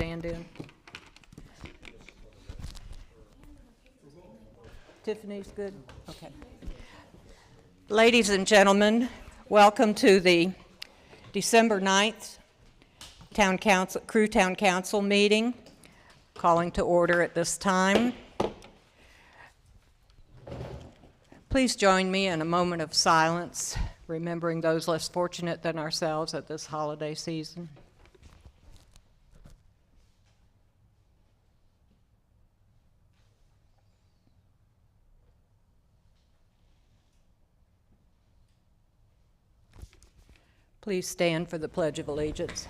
stand-in? Tiffany's good? Okay. Ladies and gentlemen, welcome to the December 9th Crewe Town Council meeting. Calling to order at this time. Please join me in a moment of silence, remembering those less fortunate than ourselves at this holiday season. Please stand for the Pledge of Allegiance.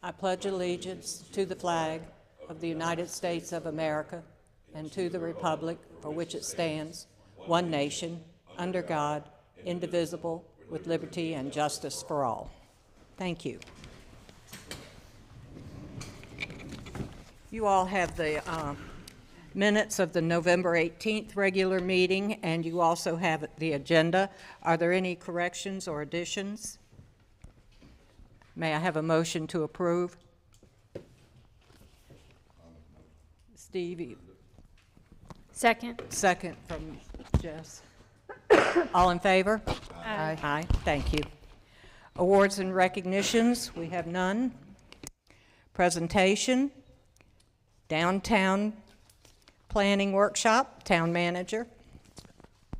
I pledge allegiance to the flag of the United States of America and to the republic for which it stands, one nation, under God, indivisible, with liberty and justice for all. Thank you. You all have the minutes of the November 18th regular meeting, and you also have the agenda. Are there any corrections or additions? May I have a motion to approve? Steve? Second. Second from Jess. All in favor? Aye. Aye. Thank you. Awards and recognitions, we have none. Presentation, downtown planning workshop, town manager.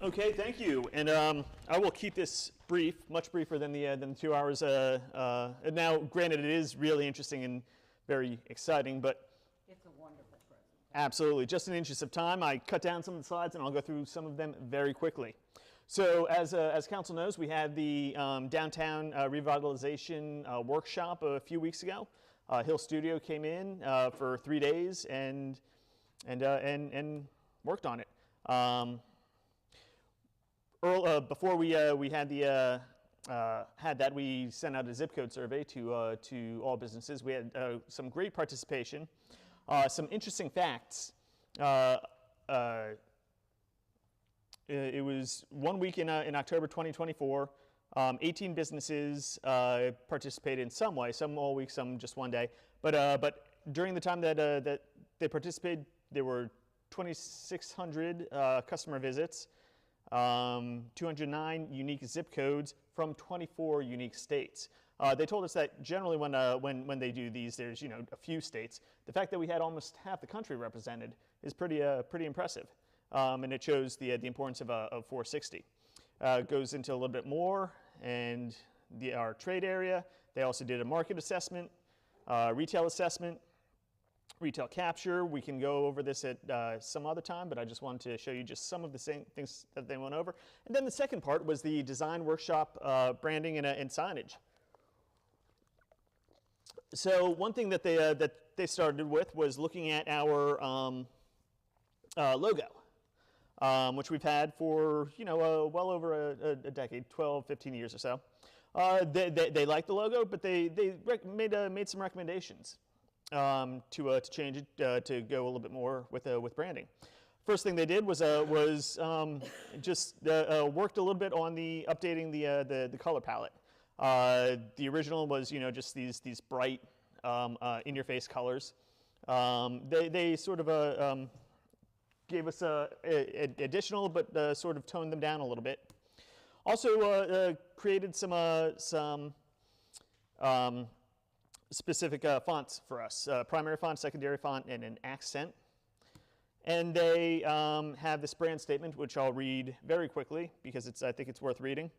Okay, thank you. And I will keep this brief, much briefer than the 2 hours. And now, granted, it is really interesting and very exciting, but It's a wonderful presentation. Absolutely. Just in the interest of time, I cut down some of the slides, and I'll go through some of them very quickly. So, as council knows, we had the downtown revitalization workshop a few weeks ago. Hill Studio came in for 3 days and worked on it. Before we had that, we sent out a zip code survey to all businesses. We had some great participation, some interesting facts. It was 1 week in October 2024. 18 businesses participated in some way, some all week, some just one day. But during the time that they participated, there were 2,600 customer visits, 209 unique zip codes from 24 unique states. They told us that generally when they do these, there's a few states. The fact that we had almost half the country represented is pretty impressive, and it shows the importance of 460. Goes into a little bit more, and our trade area. They also did a market assessment, retail assessment, retail capture. We can go over this at some other time, but I just wanted to show you just some of the same things that they went over. And then the second part was the design workshop, branding and signage. So one thing that they started with was looking at our logo, which we've had for well over a decade, 12, 15 years or so. They liked the logo, but they made some recommendations to change it to go a little bit more with branding. First thing they did was just worked a little bit on updating the color palette. The original was just these bright in-your-face colors. They sort of gave us additional, but sort of toned them down a little bit. Also created some specific fonts for us, primary font, secondary font, and an accent. And they have this brand statement, which I'll read very quickly because I think it's worth reading.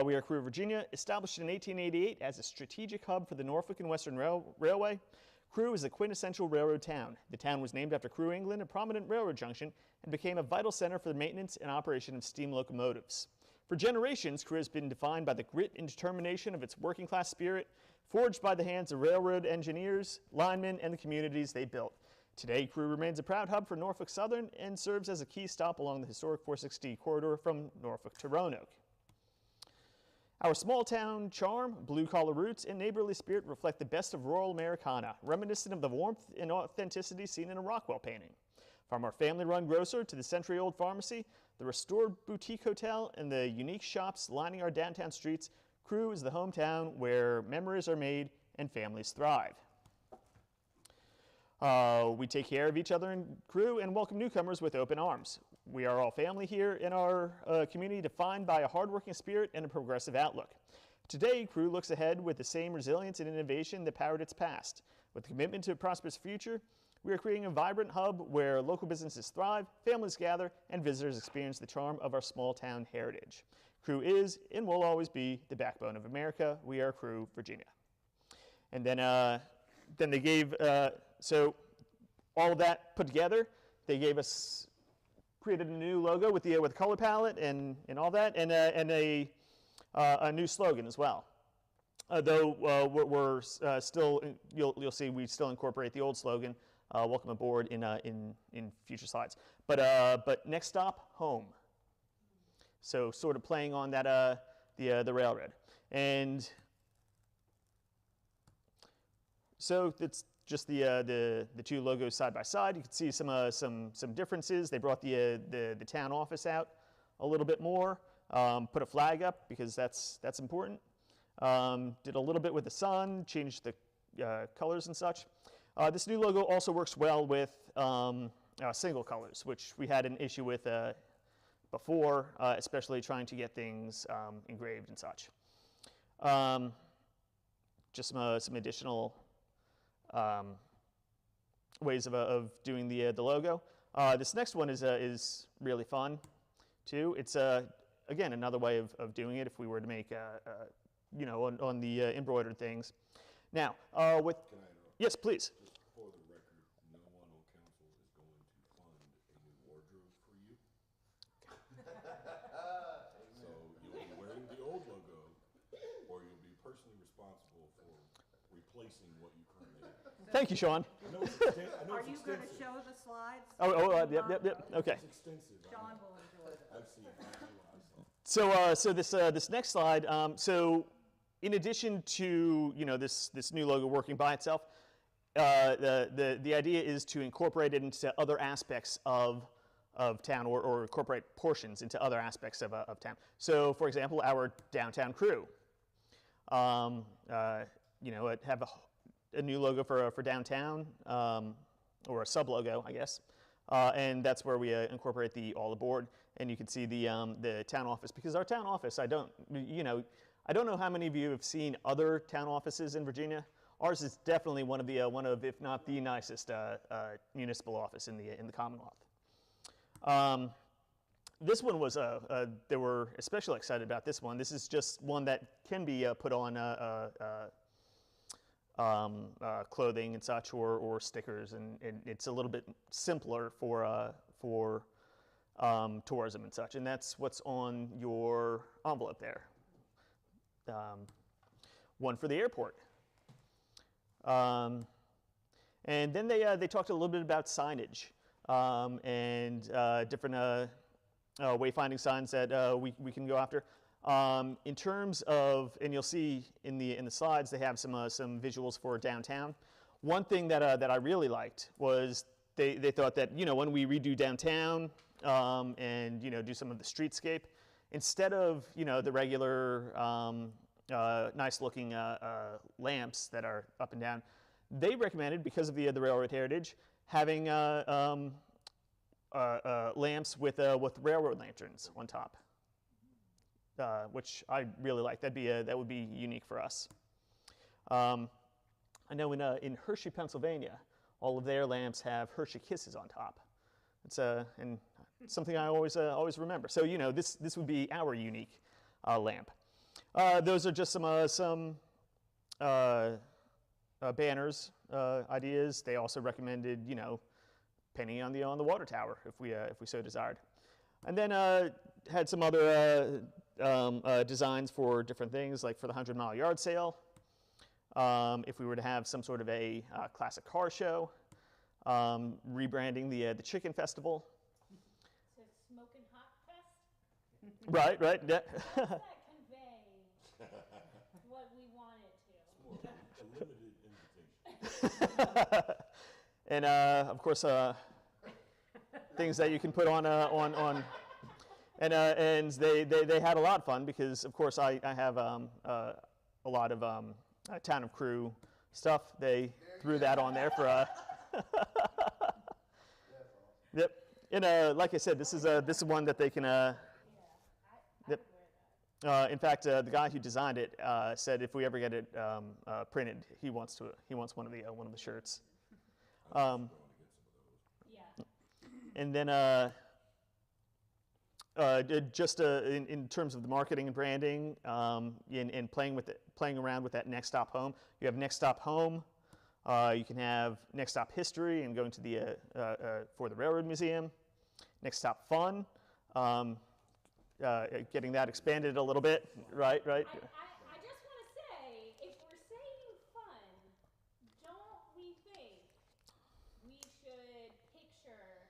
We are Crewe, Virginia, established in 1888 as a strategic hub for the Norfolk and Western Railway. Crewe is a quintessential railroad town. The town was named after Crewe, England, a prominent railroad junction, and became a vital center for the maintenance and operation of steam locomotives. For generations, Crewe has been defined by the grit and determination of its working-class spirit, forged by the hands of railroad engineers, linemen, and the communities they built. Today, Crewe remains a proud hub for Norfolk Southern and serves as a key stop along the historic 460 corridor from Norfolk to Roanoke. Our small-town charm, blue-collar roots, and neighborly spirit reflect the best of rural Americana, reminiscent of the warmth and authenticity seen in a Rockwell painting. From our family-run grocer to the century-old pharmacy, the restored boutique hotel, and the unique shops lining our downtown streets, Crewe is the hometown where memories are made and families thrive. We take care of each other in Crewe and welcome newcomers with open arms. We are all family here in our community, defined by a hardworking spirit and a progressive outlook. Today, Crewe looks ahead with the same resilience and innovation that powered its past. With a commitment to a prosperous future, we are creating a vibrant hub where local businesses thrive, families gather, and visitors experience the charm of our small town heritage. Crewe is and will always be the backbone of America. We are Crewe, Virginia. And then they gave, so all of that put together, they gave us, created a new logo with the color palette and all that, and a new slogan as well. Though we're still, you'll see we still incorporate the old slogan, welcome aboard in future slides. But next stop, home. So sort of playing on that the railroad. And so it's just the two logos side by side. You can see some differences. They brought the town office out a little bit more. Put a flag up because that's important. Did a little bit with the sun, changed the colors and such. This new logo also works well with single colors, which we had an issue with before, especially trying to get things engraved and such. Just some additional ways of doing the logo. This next one is really fun too. It's again another way of doing it if we were to make you know, on the embroidered things. Now with Can I interrupt? yes, please. Just for the record, no one on council is going to fund a new wardrobe for you. So you'll be wearing the old logo, or you'll be personally responsible for replacing what you currently have. Thank you, Sean. I know it's extensive. Are you going to show the slides? Yep. Okay. It's extensive. John will enjoy that. I've seen it. So this next slide. So in addition to this new logo working by itself, the idea is to incorporate it into other aspects of town, or incorporate portions into other aspects of town. So for example, our downtown Crewe. Have a new logo for downtown, or a sub logo, I guess. And that's where we incorporate the all aboard, and you can see the town office, because our town office, I don't know how many of you have seen other town offices in Virginia. Ours is definitely one of if not the nicest municipal office in the Commonwealth. This one was they were especially excited about this one. This is just one that can be put on clothing and such, or stickers, and it's a little bit simpler for tourism and such, and that's what's on your envelope there. One for the airport. And then they talked a little bit about signage and different wayfinding signs that we can go after. In terms of, and you'll see in the slides, they have some visuals for downtown. One thing that I really liked was they thought that when we redo downtown and do some of the streetscape, instead of the regular nice looking lamps that are up and down, they recommended, because of the railroad heritage, having lamps with railroad lanterns on top. Which I really like. That would be unique for us. I know in Hershey, Pennsylvania, all of their lamps have Hershey Kisses on top. It's and something I always remember. So this would be our unique lamp. Those are just some banners ideas. They also recommended painting on the water tower if we so desired, and then had some other designs for different things, like for the 100-mile yard sale. If we were to have some sort of a classic car show, rebranding the chicken festival. So Smokin' Hot Fest? Right. How does that convey what we want it to? A limited invitation. And of course, things that you can put on And they had a lot of fun because, of course, I have a lot of Town of Crewe stuff. They threw that on there for Yep. And like I said, this is one that they can. Yep. In fact, the guy who designed it said if we ever get it printed, he wants one of the shirts. Yeah. And then just in terms of the marketing and branding, and playing around with that Next Stop Home, you have Next Stop Home. You can have Next Stop History and going to the for the Railroad Museum. Next Stop Fun, getting that expanded a little bit, right? I just want to say, if we're saying fun, don't we think we should picture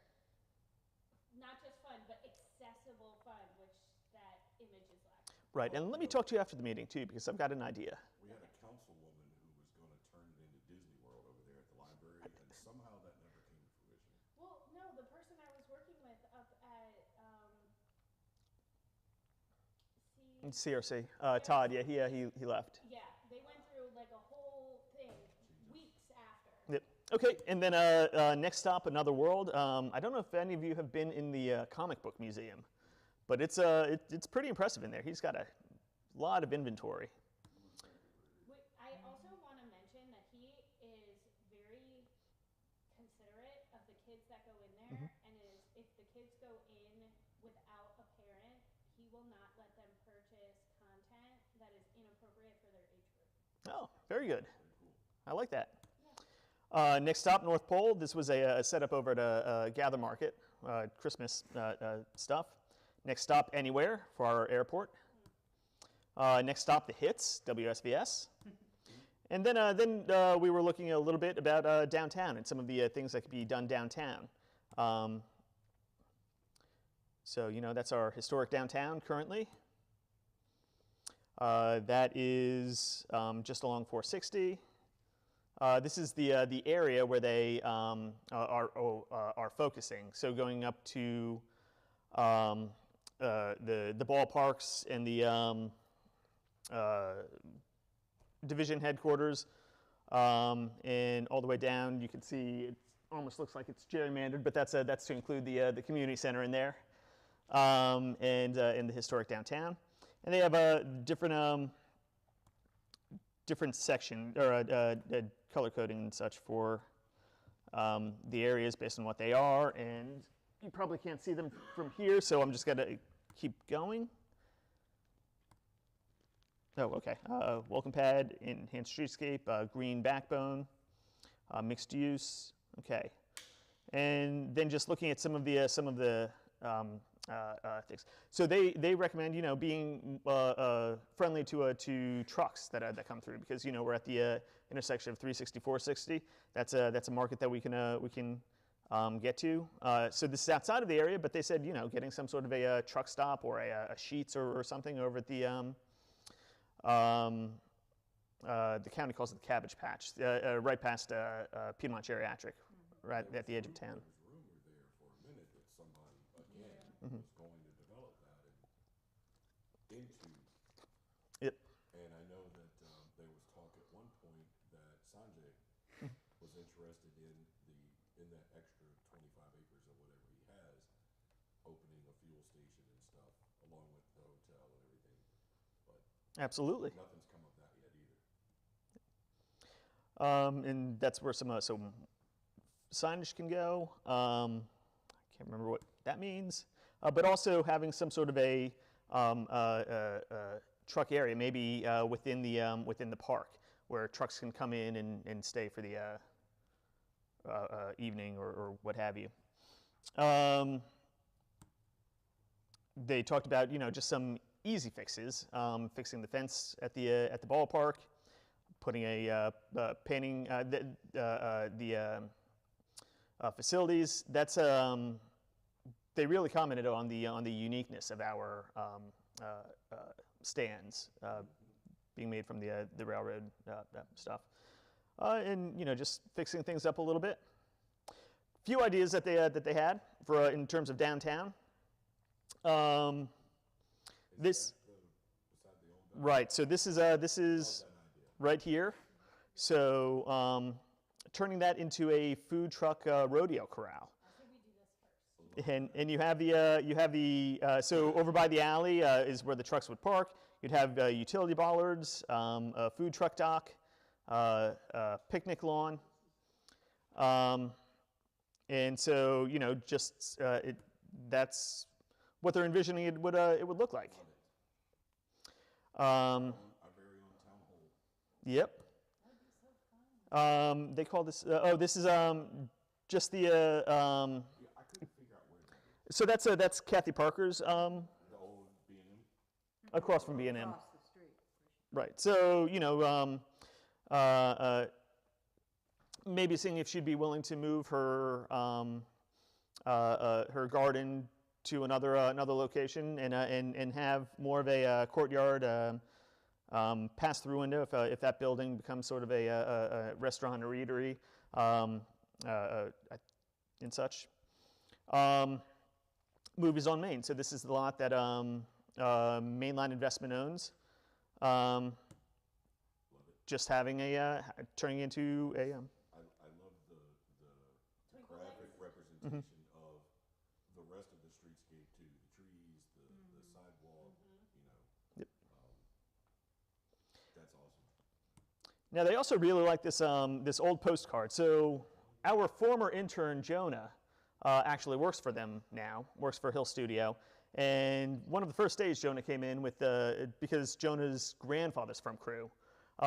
not just fun, but accessible fun, which that image is lacking. Right, and let me talk to you after the meeting too, because I've got an idea. We had a councilwoman who was going to turn it into Disney World over there at the library, and somehow that never came to fruition. Well, no, the person I was working with up at CRC, Todd, yeah, he left. yeah, they went through like a whole thing weeks after. Yep. Okay, and then Next Stop, Another World. I don't know if any of you have been in the comic book museum, but it's pretty impressive in there. He's got a lot of inventory. I also want to mention that he is very considerate of the kids that go in there, and if the kids go in without a parent, he will not let them purchase content that is inappropriate for their age group. Oh, very good. I like that. Next Stop, North Pole. This was a setup over at a Gather Market, Christmas stuff. Next Stop, Anywhere for our airport. Next Stop, The Hits, WSVS. And then we were looking a little bit about downtown and some of the things that could be done downtown. So, that's our historic downtown currently. That is just along 460. This is the area where they are focusing. So going up to the ballparks and the division headquarters, and all the way down, you can see it almost looks like it's gerrymandered, but that's to include the community center in there, and in the historic downtown. And they have a different section or color coding and such for the areas based on what they are, and you probably can't see them from here, so I'm just gonna keep going. Oh, okay. Welcome pad, enhanced streetscape, green backbone, mixed use. Okay, and then just looking at some of the things. So they recommend being friendly to trucks that come through, because we're at the intersection of 360 460. That's a market that we can get to. So this is outside of the area, but they said getting some sort of a truck stop or a Sheetz or something over at the county calls it the Cabbage Patch, right past Piedmont Geriatric, right at the edge of town. There was rumor there for a minute that somebody, again, was going to develop that into. Yep. And I know that there was talk at one point that Sanjay was interested in that extra 25 acres or whatever he has, opening a fuel station and stuff, along with the hotel and everything. But Absolutely. nothing's come of that yet either. And that's where some signage can go. I can't remember what that means, but also having some sort of a truck area, maybe within the park, where trucks can come in and stay for the evening or what have you. They talked about just some easy fixes, fixing the fence at the ballpark, putting painting the facilities. That's they really commented on the uniqueness of our stands being made from the railroad stuff, and just fixing things up a little bit. Few ideas that they had for in terms of downtown. This Beside the old guy? right. So this is right here. So turning that into a food truck rodeo corral. And you have the so over by the alley is where the trucks would park. You'd have utility bollards, a food truck dock, picnic lawn, and so just that's what they're envisioning it would look like. Our very own town hall. Yep. They call this. This is just the. Yeah, I couldn't figure out where that is. So that's Kathy Parker's The old B&M. across from B&M. Across the street. Right. So maybe seeing if she'd be willing to move her her garden to another location and have more of a courtyard pass-through window if that building becomes sort of a restaurant or eatery and such. Movies on Main. So this is the lot that Mainline Investment owns. Just having turning into a. I love the graphic representation of the rest of the streetscape too. The trees, the sidewalk, Yep. That's awesome. Now they also really like this this old postcard. So our former intern Jonah actually works for them now. Works for Hill Studio, and one of the first days Jonah came in with because Jonah's grandfather's from Crewe.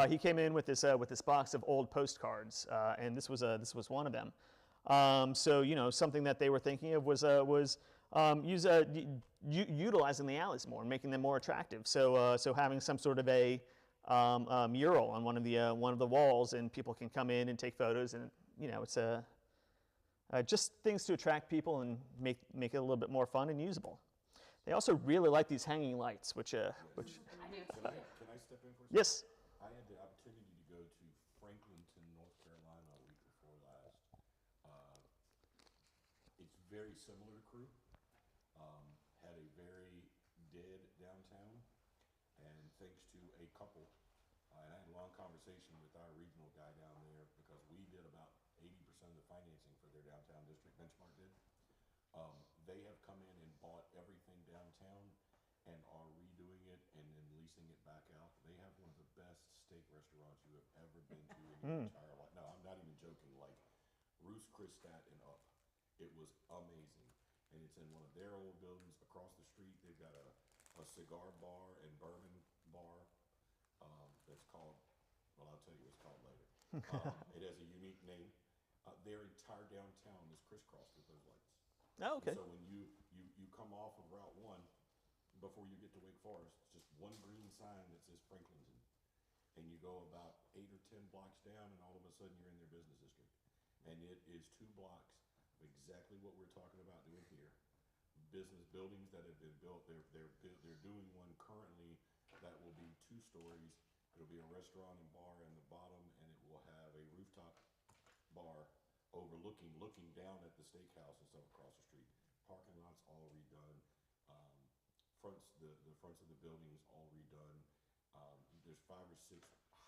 He came in with this box of old postcards, and this was one of them. So something that they were thinking of was utilizing the alleys more and making them more attractive. So having some sort of a mural on one of the walls, and people can come in and take photos, and it's just things to attract people and make it a little bit more fun and usable. They also really like these hanging lights, which Can I step in for a second? yes. I had the opportunity to go to Franklinton, North Carolina a week before last. It's very similar to Crewe. Had a very dead downtown, and thanks to a couple, and I had a long conversation with our regional guy down there because we did about 80% of the financing for their downtown district. Benchmark did. They have come in and bought everything downtown and are redoing it and then leasing it back out. They have one of the best steak restaurants you have ever been to in your entire life. No, I'm not even joking. Like Ruth's Chris Stat and up. It was amazing. And it's in one of their old buildings across the street. They've got a cigar bar and bourbon bar that's called, well, I'll tell you what it's called later. It has a unique name. Their entire downtown is crisscrossed with those lights. Oh, okay. So when you come off of Route 1, before you get to Wake Forest, just one green sign that says Franklinton. And you go about 8 or 10 blocks down, and all of a sudden you're in their business district. And it is 2 blocks of exactly what we're talking about doing here. Business buildings that have been built. They're doing one currently that will be 2 stories. It'll be a restaurant and bar in the bottom, and it will have a rooftop bar looking down at the steakhouse and stuff across the street. Parking lots all redone. The fronts of the buildings all redone. There's 5 or 6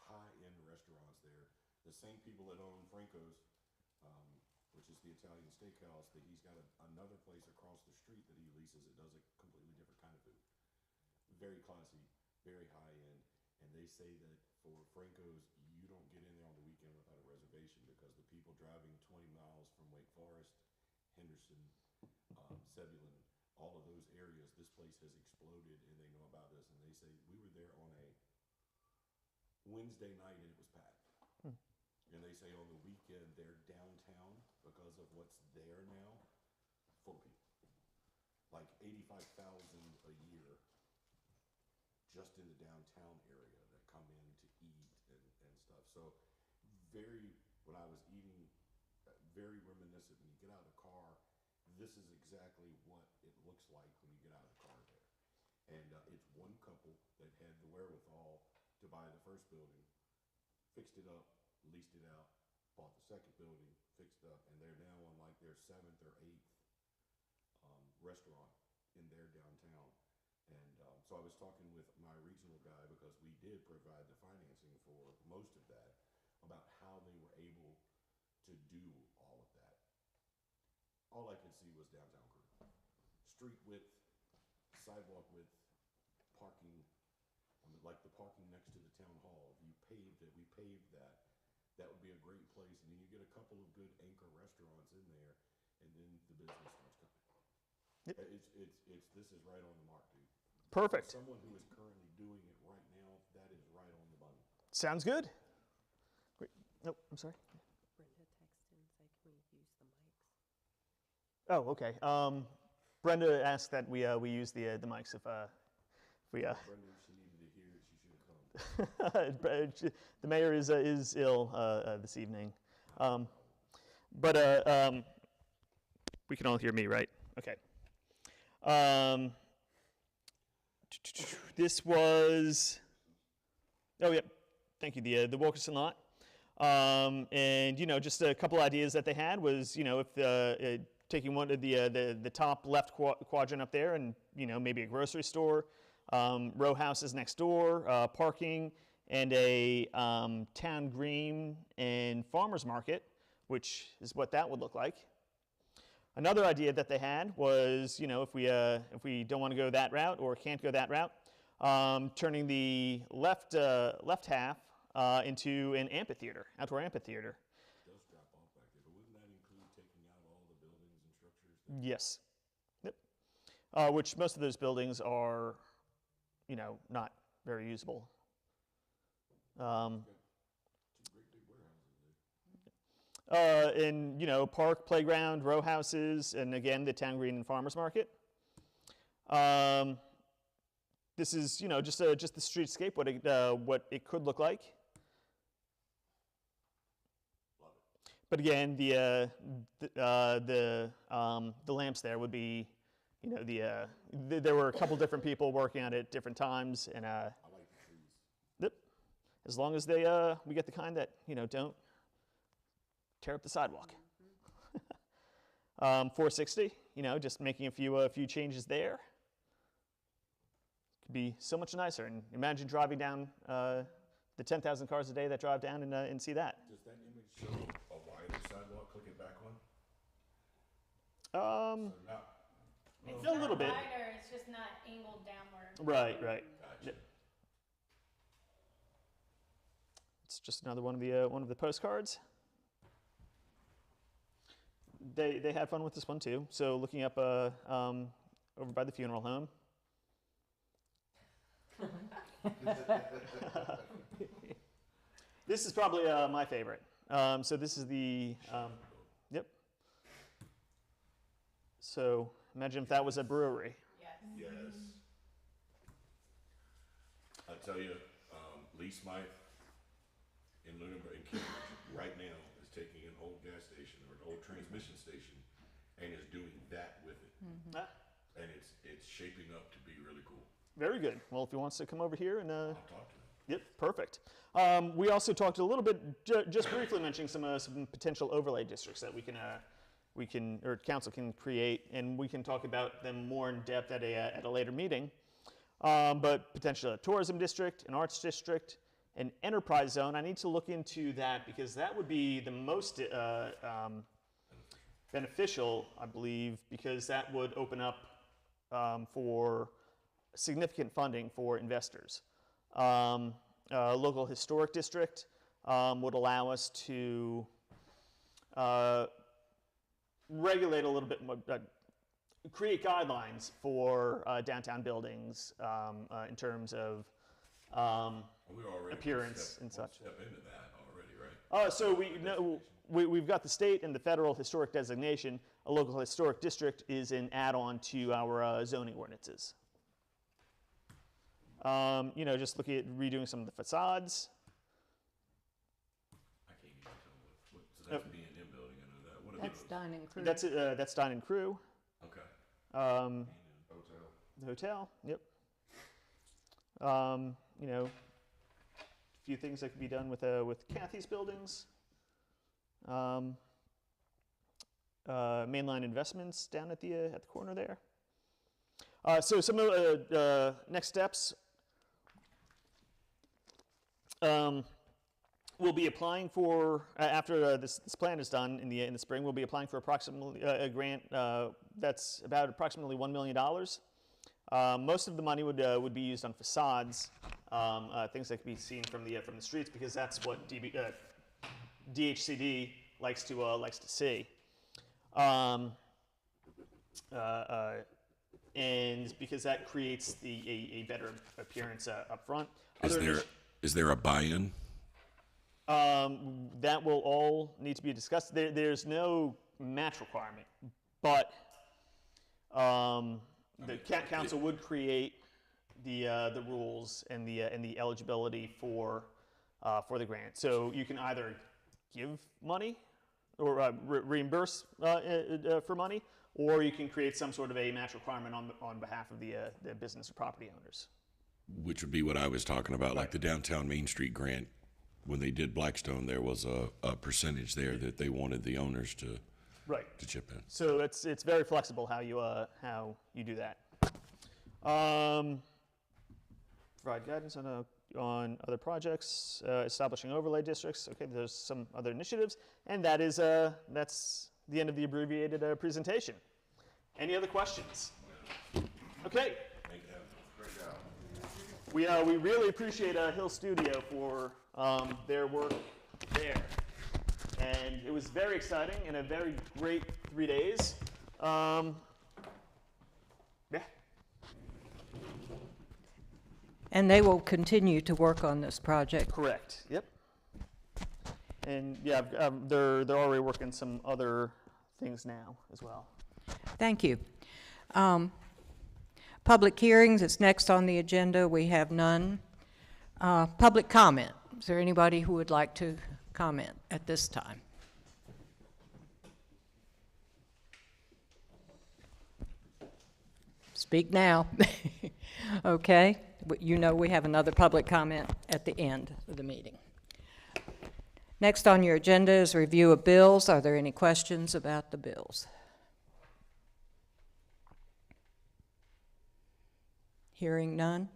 high-end restaurants there. The same people that own Franco's, which is the Italian steakhouse, that he's got another place across the street that he leases that does a completely different kind of food. Very classy, very high-end, and they say that for Franco's, you don't get in there on the weekend without a reservation because the people driving 20 miles from Wake Forest, Henderson, Zebulon, all of those areas, this place has exploded and they know about us, and they say we were there on a Wednesday night and it was packed. And they say on the weekend they're downtown because of what's there now, full of people. Like 85,000 a year just in the downtown area that come in to eat and stuff. So when I was eating, very reminiscent. When you get out of the car, this is exactly what it looks like when you get out of the car there. And it's one couple that had the wherewithal to buy the first building, fixed it up, leased it out, bought the second building, fixed up, and they're now on like their 7th or 8th restaurant in their downtown. And so I was talking with my regional guy, because we did provide the financing for most of that, about how they were able to do all of that. All I could see was downtown Crewe. Street width, sidewalk width, parking. I mean, like the parking next to the town hall, if you paved it, we paved that. That would be a great place, and then you get a couple of good anchor restaurants in there, and then the business starts coming. Yep. This is right on the mark, dude. Perfect. For someone who is currently doing it right now, that is right on the money. Sounds good. Great. Oh, I'm sorry. Brenda texted and said, can we use the mics? Oh, okay. Brenda asked that we use the mics if we. Brenda, if she needed to hear it, she should have come. The mayor is ill this evening, but we can all hear me, right? Okay. This was. Oh, yeah. Thank you. The Wilkerson lot, and just a couple ideas that they had was if taking one of the top left quadrant up there, and maybe a grocery store, row houses next door, parking, and a town green and farmers market, which is what that would look like. Another idea that they had was, if we don't want to go that route or can't go that route, turning the left half into an amphitheater, outdoor amphitheater. It does drop off back there, but wouldn't that include taking out all the buildings and structures? Yes. Yep. Which most of those buildings are, not very usable. Two great big warehouses there. And park, playground, row houses, and again the town green and farmers market. This is just the streetscape, what it could look like. Love it. But again, the lamps there would be, there were a couple different people working on it at different times, and I like the trees. yep, as long as we get the kind that don't tear up the sidewalk. 460, just making a few changes there. Could be so much nicer. And imagine driving down the 10,000 cars a day that drive down and see that. Does that image show a wider sidewalk? Click it back on. Um, So not, It's A little not bit. wider, it's just not angled downward. right. gotcha. Yep. It's just another one of the postcards. They had fun with this one too. So looking up over by the funeral home. This is probably my favorite. So this is the yep. So imagine if that was a brewery. Yes. Yes. I tell you, Lee Smythe in Lunenburg, in Cambridge, right now is taking an old gas station or an old transmission station and is doing that with it. Ah, And it's shaping up to be really cool. very good. Well, if he wants to come over here and I'll talk to him. yep, perfect. We also talked a little bit, just briefly mentioning some potential overlay districts that we can or council can create, and we can talk about them more in depth at a later meeting. But potentially a tourism district, an arts district, an enterprise zone. I need to look into that because that would be the most beneficial, I believe, because that would open up for significant funding for investors. A local historic district would allow us to regulate a little bit more, create guidelines for downtown buildings in terms of We're already appearance and such. Step into that already, right? So we've got the state and the federal historic designation. A local historic district is an add-on to our zoning ordinances. Just looking at redoing some of the facades. I can't even tell so that's the B&M building, I know that. What are That's those? Dine and Crew. That's Town of Crewe. Okay. Um, Hotel. the hotel. Yep. A few things that could be done with Kathy's buildings. Mainline investments down at the corner there. So some of the next steps. We'll be applying for, after this plan is done in the spring, we'll be applying for approximately a grant that's about approximately $1 million. Most of the money would be used on facades, things that can be seen from the streets, because that's what DHCD likes to see. And because that creates a better appearance up front. Is there a buy-in? That will all need to be discussed. There's no match requirement, but the council would create the rules and the eligibility for the grant. So you can either give money or reimburse for money, or you can create some sort of a match requirement on behalf of the business or property owners. Which would be what I was talking about, like the downtown Main Street grant. When they did Blackstone, there was a percentage there that they wanted the owners to chip in. So it's very flexible how you do that. Provide guidance on other projects, establishing overlay districts. Okay, there's some other initiatives, and that's the end of the abbreviated presentation. Any other questions? Okay. Thank you. Great job. We really appreciate Hill Studio for their work there. And it was very exciting and a very great 3 days. Yeah. And they will continue to work on this project. Correct. Yep. And yeah, they're already working some other things now as well. Thank you. Public hearings is next on the agenda. We have none. Public comment. Is there anybody who would like to comment at this time? Speak now. Okay. You know we have another public comment at the end of the meeting. Next on your agenda is review of bills. Are there any questions about the bills? Hearing none.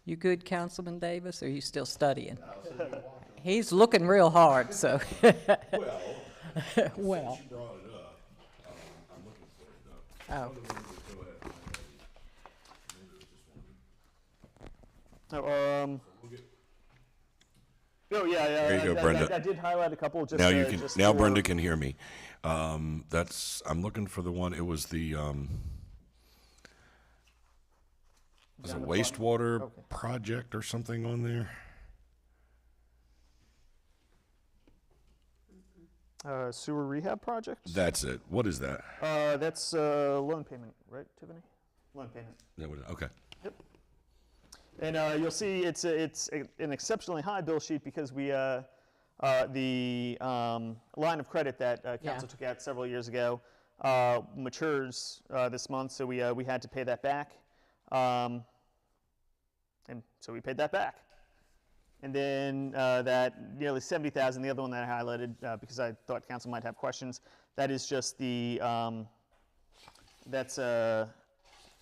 You good, Councilman Davis, or are you still studying? He's looking real hard, so. Well. You brought it up. I'm looking for it though. Oh. Oh, yeah. There you go, Brenda. I did highlight a couple. Just, Now you can. just Now for- Brenda can hear me. I'm looking for the one. It was the. Was a wastewater project or something on there? Sewer rehab project. That's it. What is that? That's loan payment, right, Tiffany? Loan payment. Okay. Yep. And you'll see it's an exceptionally high bill sheet because we the line of credit that council took out several years ago matures this month, so we had to pay that back, and so we paid that back. And then that nearly $70,000, the other one that I highlighted because I thought council might have questions, that is just the that's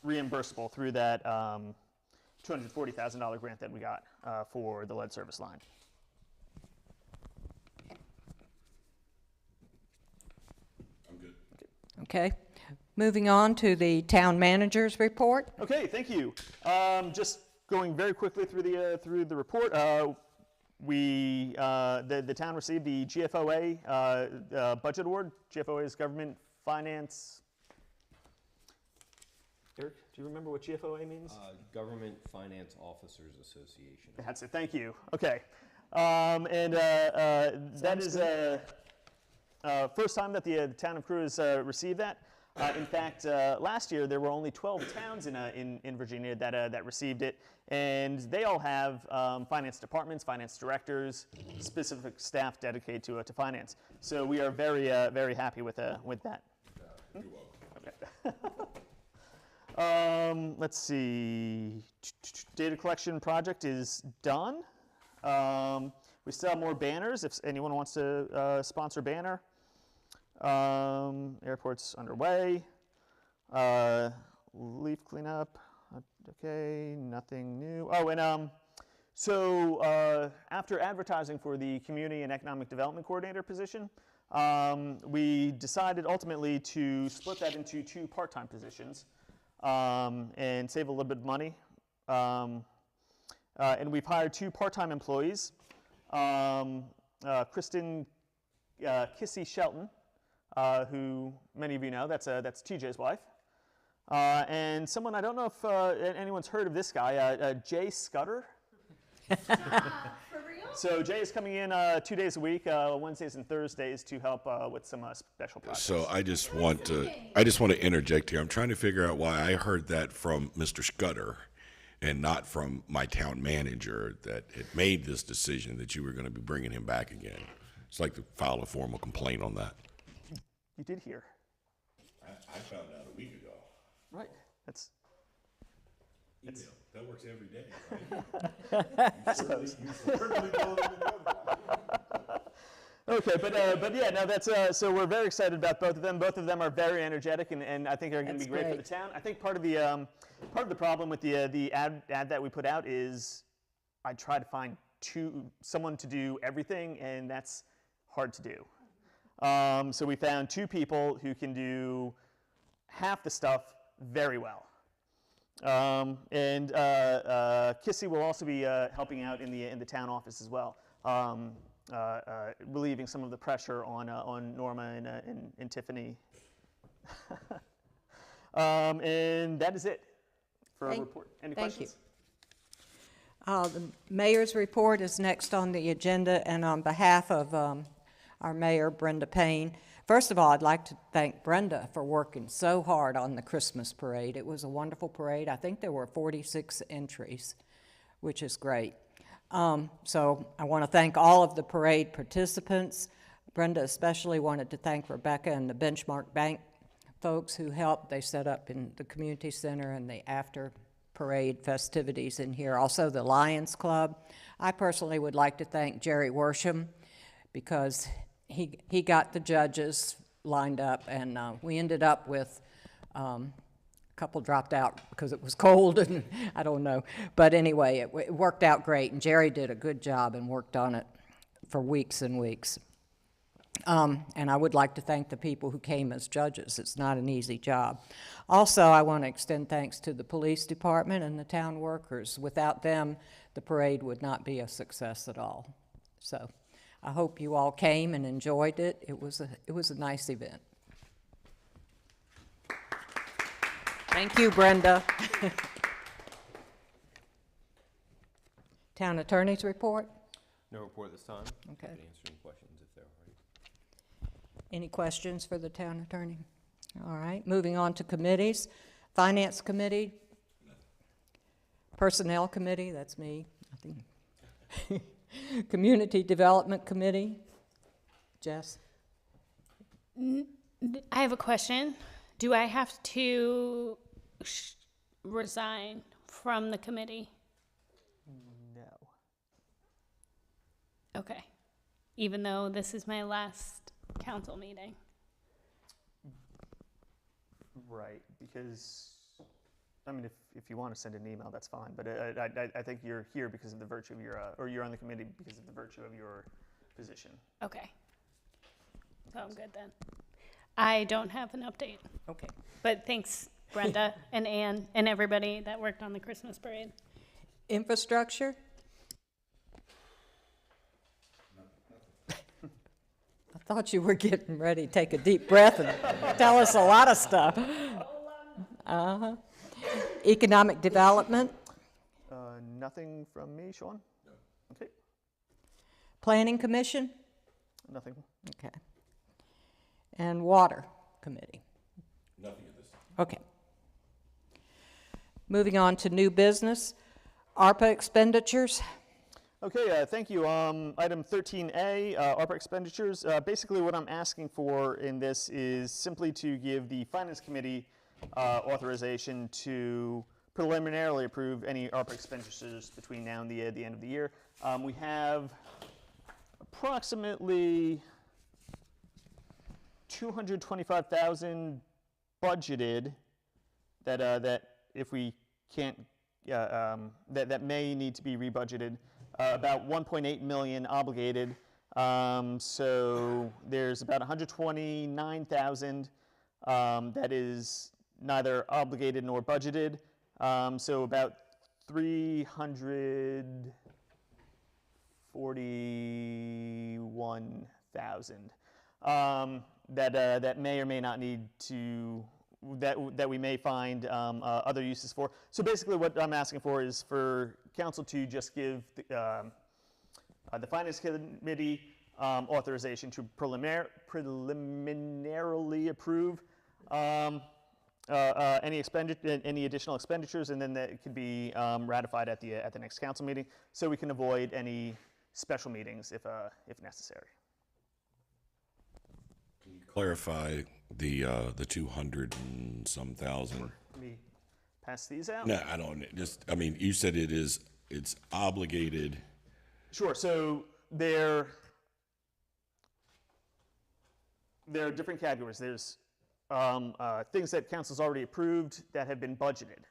reimbursable through that $240,000 grant that we got for the lead service line. I'm good. Okay. Moving on to the town manager's report. Okay, thank you. Just going very quickly through the report. The town received the GFOA budget award. GFOA is Government Finance. Eric, do you remember what GFOA means? Government Finance Officers Association. That's it. Thank you. Okay, that is first time that the town of Crewe has received that. In fact, last year there were only 12 towns in Virginia that received it, and they all have finance departments, finance directors, specific staff dedicated to finance. So we are very happy with that. You're welcome. Okay. Let's see. Data collection project is done. We still have more banners if anyone wants to sponsor a banner. Airport's underway. Leaf cleanup. Okay, nothing new. Oh, and so after advertising for the Community and Economic Development Coordinator position, we decided ultimately to split that into 2 part-time positions and save a little bit of money. And we've hired 2 part-time employees, Kristen Kissy Shelton, who many of you know, that's TJ's wife, and someone, I don't know if anyone's heard of this guy, Jay Scudder. For real? So Jay is coming in 2 days a week, Wednesdays and Thursdays, to help with some special projects. So I just want to interject here. I'm trying to figure out why I heard that from Mr. Scudder and not from my town manager that had made this decision that you were going to be bringing him back again. It's like to file a formal complaint on that. You did hear. I found out a week ago. Right. That's. Email. That works every day, right? You certainly know them. Okay, but yeah, no, that's so we're very excited about both of them. Both of them are very energetic, and I think are going to be great for the town. I think part of the problem with the ad that we put out is I try to find someone to do everything, and that's hard to do. So we found 2 people who can do half the stuff very well. And Kissy will also be helping out in the town office as well, relieving some of the pressure on Norma and Tiffany. And that is it for a report. Any questions? Thank you. The mayor's report is next on the agenda, and on behalf of our mayor, Brenda Payne, first of all, I'd like to thank Brenda for working so hard on the Christmas parade. It was a wonderful parade. I think there were 46 entries, which is great. So I want to thank all of the parade participants. Brenda especially wanted to thank Rebecca and the Benchmark Bank folks who helped. They set up in the community center and the after parade festivities in here. Also the Lions Club. I personally would like to thank Jerry Worsham because he got the judges lined up, and we ended up with a couple dropped out because it was cold, and I don't know. But anyway, it worked out great, and Jerry did a good job and worked on it for weeks and weeks. And I would like to thank the people who came as judges. It's not an easy job. Also, I want to extend thanks to the police department and the town workers. Without them, the parade would not be a success at all. So I hope you all came and enjoyed it. It was a nice event. Thank you, Brenda. Town attorney's report. No report this time. Okay. Happy to answer any questions if there are any. Any questions for the town attorney? All right, moving on to committees. Finance Committee. Personnel Committee, that's me. Nothing. Community Development Committee. Jess? I have a question. Do I have to resign from the committee? No. Okay. Even though this is my last council meeting. Right, because, I mean, if you want to send an email, that's fine, but I think you're here because of the virtue of your, or you're on the committee because of the virtue of your position. Okay. So I'm good then. I don't have an update. Okay. But thanks, Brenda and Ann and everybody that worked on the Christmas parade. Infrastructure? I thought you were getting ready to take a deep breath and tell us a lot of stuff. Uh-huh. Economic Development? Nothing from me, Sean? No. Okay. Planning Commission? Nothing. Okay. And Water Committee? Nothing at this time. Okay. Moving on to new business, ARPA expenditures. Okay, thank you. Item 13A, ARPA expenditures. Basically what I'm asking for in this is simply to give the Finance Committee authorization to preliminarily approve any ARPA expenditures between now and the end of the year. We have approximately $225,000 budgeted that if we can't, that may need to be rebudgeted. About 1.8 million obligated. So there's about 129,000 that is neither obligated nor budgeted. So about 341,000 that may or may not need to, that we may find other uses for. So basically what I'm asking for is for council to just give the Finance Committee authorization to preliminarily approve any additional expenditures, and then that it could be ratified at the next council meeting, so we can avoid any special meetings if necessary. Can you clarify the 200 and some thousand? Let me pass these out. No, I don't. I mean, you said it's obligated. Sure. So there are different categories. There's things that council's already approved that have been budgeted.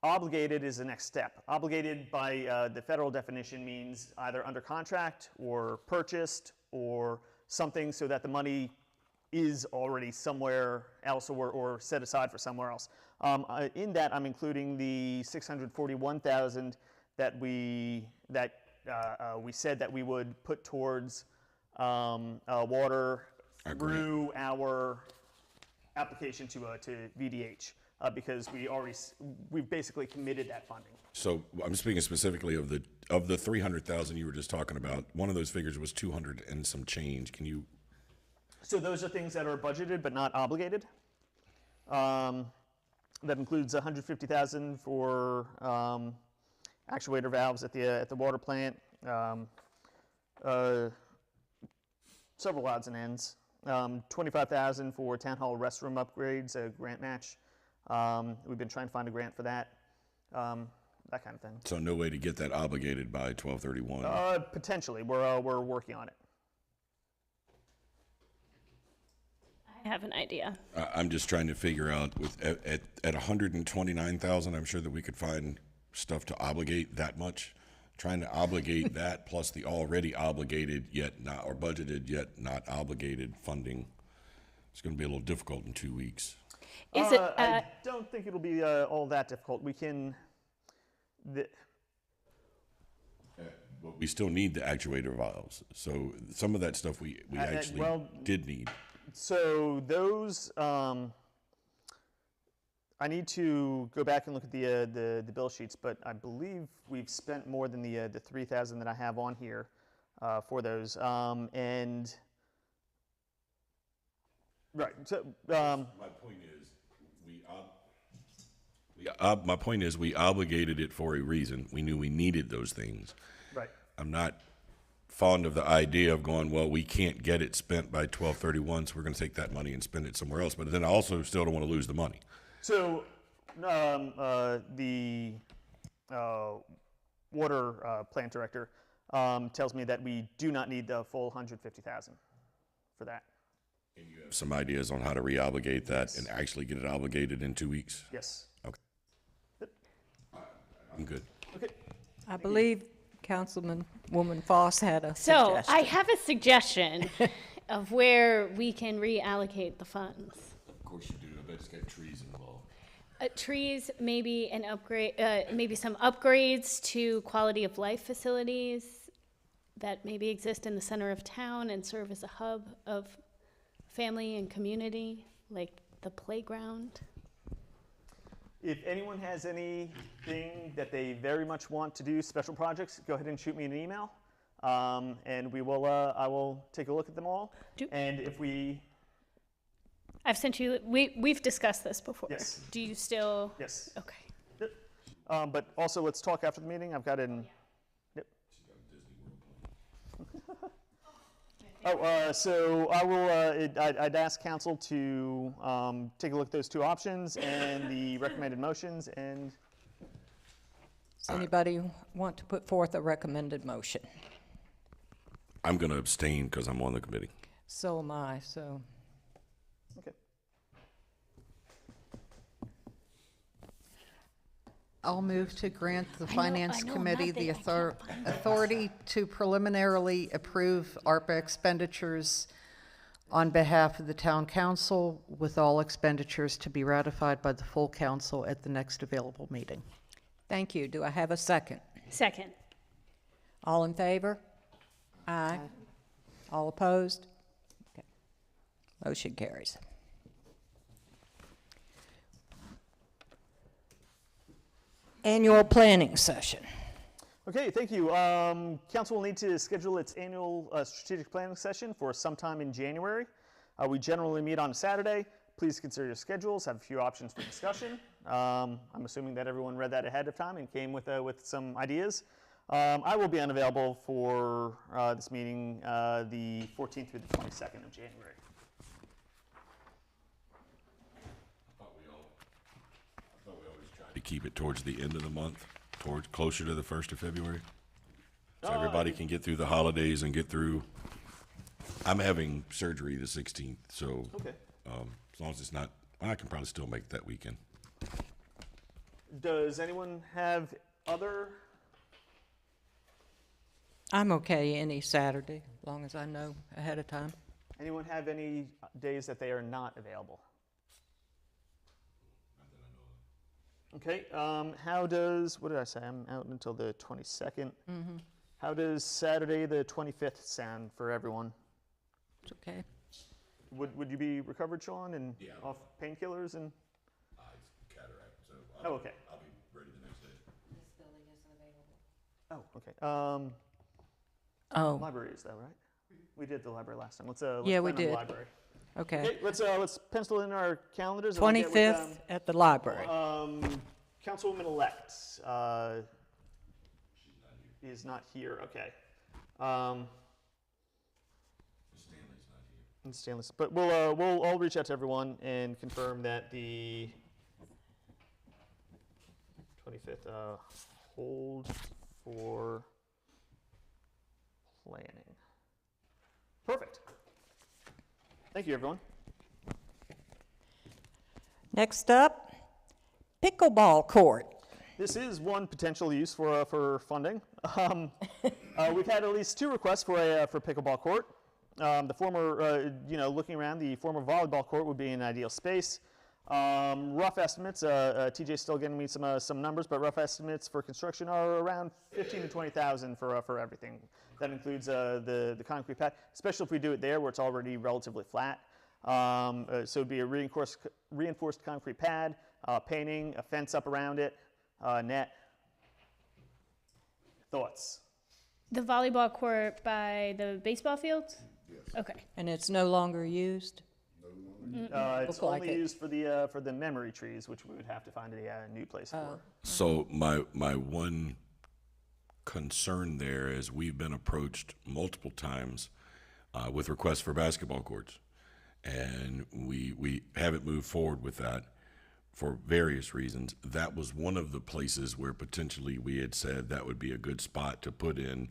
Obligated is the next step. Obligated by the federal definition means either under contract or purchased or something so that the money is already somewhere else or set aside for somewhere else. In that, I'm including the 641,000 that we said that we would put towards water through our application to VDH because we've basically committed that funding. So I'm speaking specifically of the 300,000 you were just talking about. One of those figures was 200 and some change. Can you? So those are things that are budgeted but not obligated. That includes 150,000 for actuator valves at the water plant. Several odds and ends. 25,000 for town hall restroom upgrades, a grant match. We've been trying to find a grant for that. That kind of thing. So no way to get that obligated by 12/31. Potentially, we're working on it. I have an idea. I'm just trying to figure out at 129,000. I'm sure that we could find stuff to obligate that much. Trying to obligate that plus the already obligated yet not, or budgeted yet not obligated funding. It's going to be a little difficult in 2 weeks. Is it? I don't think it'll be all that difficult. We can. But we still need the actuator valves. So some of that stuff we actually did need. So those, I need to go back and look at the bill sheets, but I believe we've spent more than the 3,000 that I have on here for those. And right. So my point is we obligated it for a reason. We knew we needed those things. right. I'm not fond of the idea of going, well, we can't get it spent by 12/31, so we're going to take that money and spend it somewhere else. But then I also still don't want to lose the money. So the water plant director tells me that we do not need the full 150,000 for that. And you have some ideas on how to reobligate that and actually get it obligated in 2 weeks? Yes. Okay. I'm good. Okay. I believe Councilwoman Foss had a So suggestion. I have a suggestion of where we can reallocate the funds. Of course you do. I bet it's got trees involved. Trees, maybe an upgrade, maybe some upgrades to quality of life facilities that maybe exist in the center of town and serve as a hub of family and community, like the playground. If anyone has anything that they very much want to do, special projects, go ahead and shoot me an email, and we will. I will take a look at them all. And if we, I've sent you. We've discussed this before. Yes. Do you still? yes. Okay. Yep. But also, let's talk after the meeting. I've got it in. Yep. So I will. I'd ask council to take a look at those two options and the recommended motions. And Does anybody want to put forth a recommended motion? I'm going to abstain because I'm on the committee. So am I, so. Okay. I'll move to grant the I Finance know Committee the nothing. I can't find authority to preliminarily approve ARPA expenditures on behalf of the town council, with all expenditures to be ratified by the full council at the next available meeting. Thank you. Do I have a second? Second. All in favor? Aye. All opposed? Okay. Motion carries. Annual planning session. Okay, thank you. Council will need to schedule its annual strategic planning session for sometime in January. We generally meet on a Saturday. Please consider your schedules, have a few options for discussion. I'm assuming that everyone read that ahead of time and came with some ideas. I will be unavailable for this meeting the 14th through the 22nd of January. I thought we always tried to keep it towards the end of the month, towards closer to the 1st of February. So everybody can get through the holidays and get through. I'm having surgery the 16th, so Okay. as long as it's not, I can probably still make that weekend. Does anyone have other? I'm okay any Saturday, as long as I know ahead of time. Anyone have any days that they are not available? Okay, how does, what did I say? I'm out until the 22nd. How does Saturday the 25th sound for everyone? It's okay. Would you be recovered, Sean, and Yeah. off painkillers and? It's cataract, so Oh, okay. I'll be ready the next day. Oh, okay. Oh, Library is though, right? We did the library last time. Let's Yeah, plan we on the did. library. okay. Okay, let's pencil in our calendars. and I'll get with, 25th at the library. Councilwoman-elect is not here. Okay. Stanley's not here. And Stanley, but we'll all reach out to everyone and confirm that the 25th hold for planning. Perfect. Thank you, everyone. Next up, pickleball court. This is one potential use for funding. We've had at least 2 requests for pickleball court. The former, looking around, the former volleyball court would be an ideal space. Rough estimates, TJ's still getting me some numbers, but rough estimates for construction are around 15 to 20,000 for everything. That includes the concrete pad, especially if we do it there where it's already relatively flat. So it'd be a reinforced concrete pad, painting, a fence up around it, net. Thoughts? The volleyball court by the baseball fields? Yes. Okay. And it's no longer used? It's Look like only it. used for the memory trees, which we would have to find a new place for. So my one concern there is we've been approached multiple times with requests for basketball courts, and we haven't moved forward with that for various reasons. That was one of the places where potentially we had said that would be a good spot to put in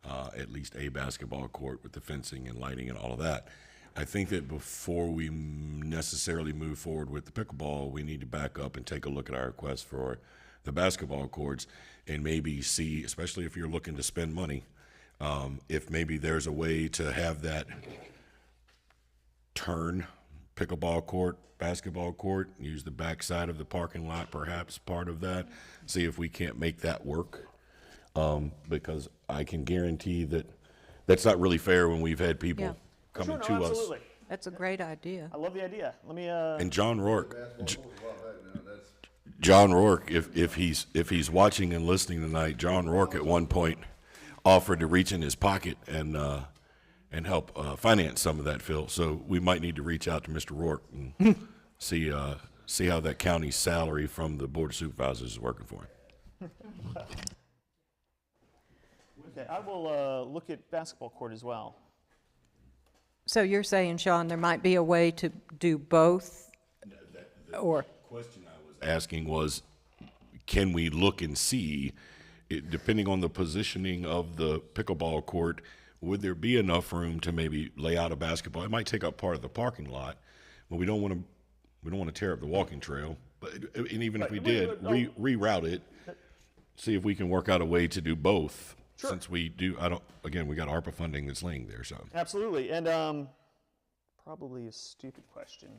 at least a basketball court with the fencing and lighting and all of that. I think that before we necessarily move forward with the pickleball, we need to back up and take a look at our request for the basketball courts and maybe see, especially if you're looking to spend money, if maybe there's a way to have that turn pickleball court, basketball court, use the backside of the parking lot, perhaps part of that, see if we can't make that work. Because I can guarantee that that's not really fair when we've had people Yeah. coming Sure, no, to us. absolutely. That's a great idea. I love the idea. Let me. And John Rourke, John Rourke, if he's watching and listening tonight, John Rourke at one point offered to reach in his pocket and help finance some of that, Phil. So we might need to reach out to Mr. Rourke and see how that county's salary from the Board of Supervisors is working for him. Okay, I will look at basketball court as well. So you're saying, Sean, there might be a way to do both? Or, Question I was asking was, can we look and see, depending on the positioning of the pickleball court, would there be enough room to maybe lay out a basketball? It might take up part of the parking lot, Well, we don't want to tear up the walking trail, but and even if we did, reroute it, see if we can work out a way to do both. Sure. Since we do, again, we got ARPA funding that's laying there, so. Absolutely, and probably a stupid question.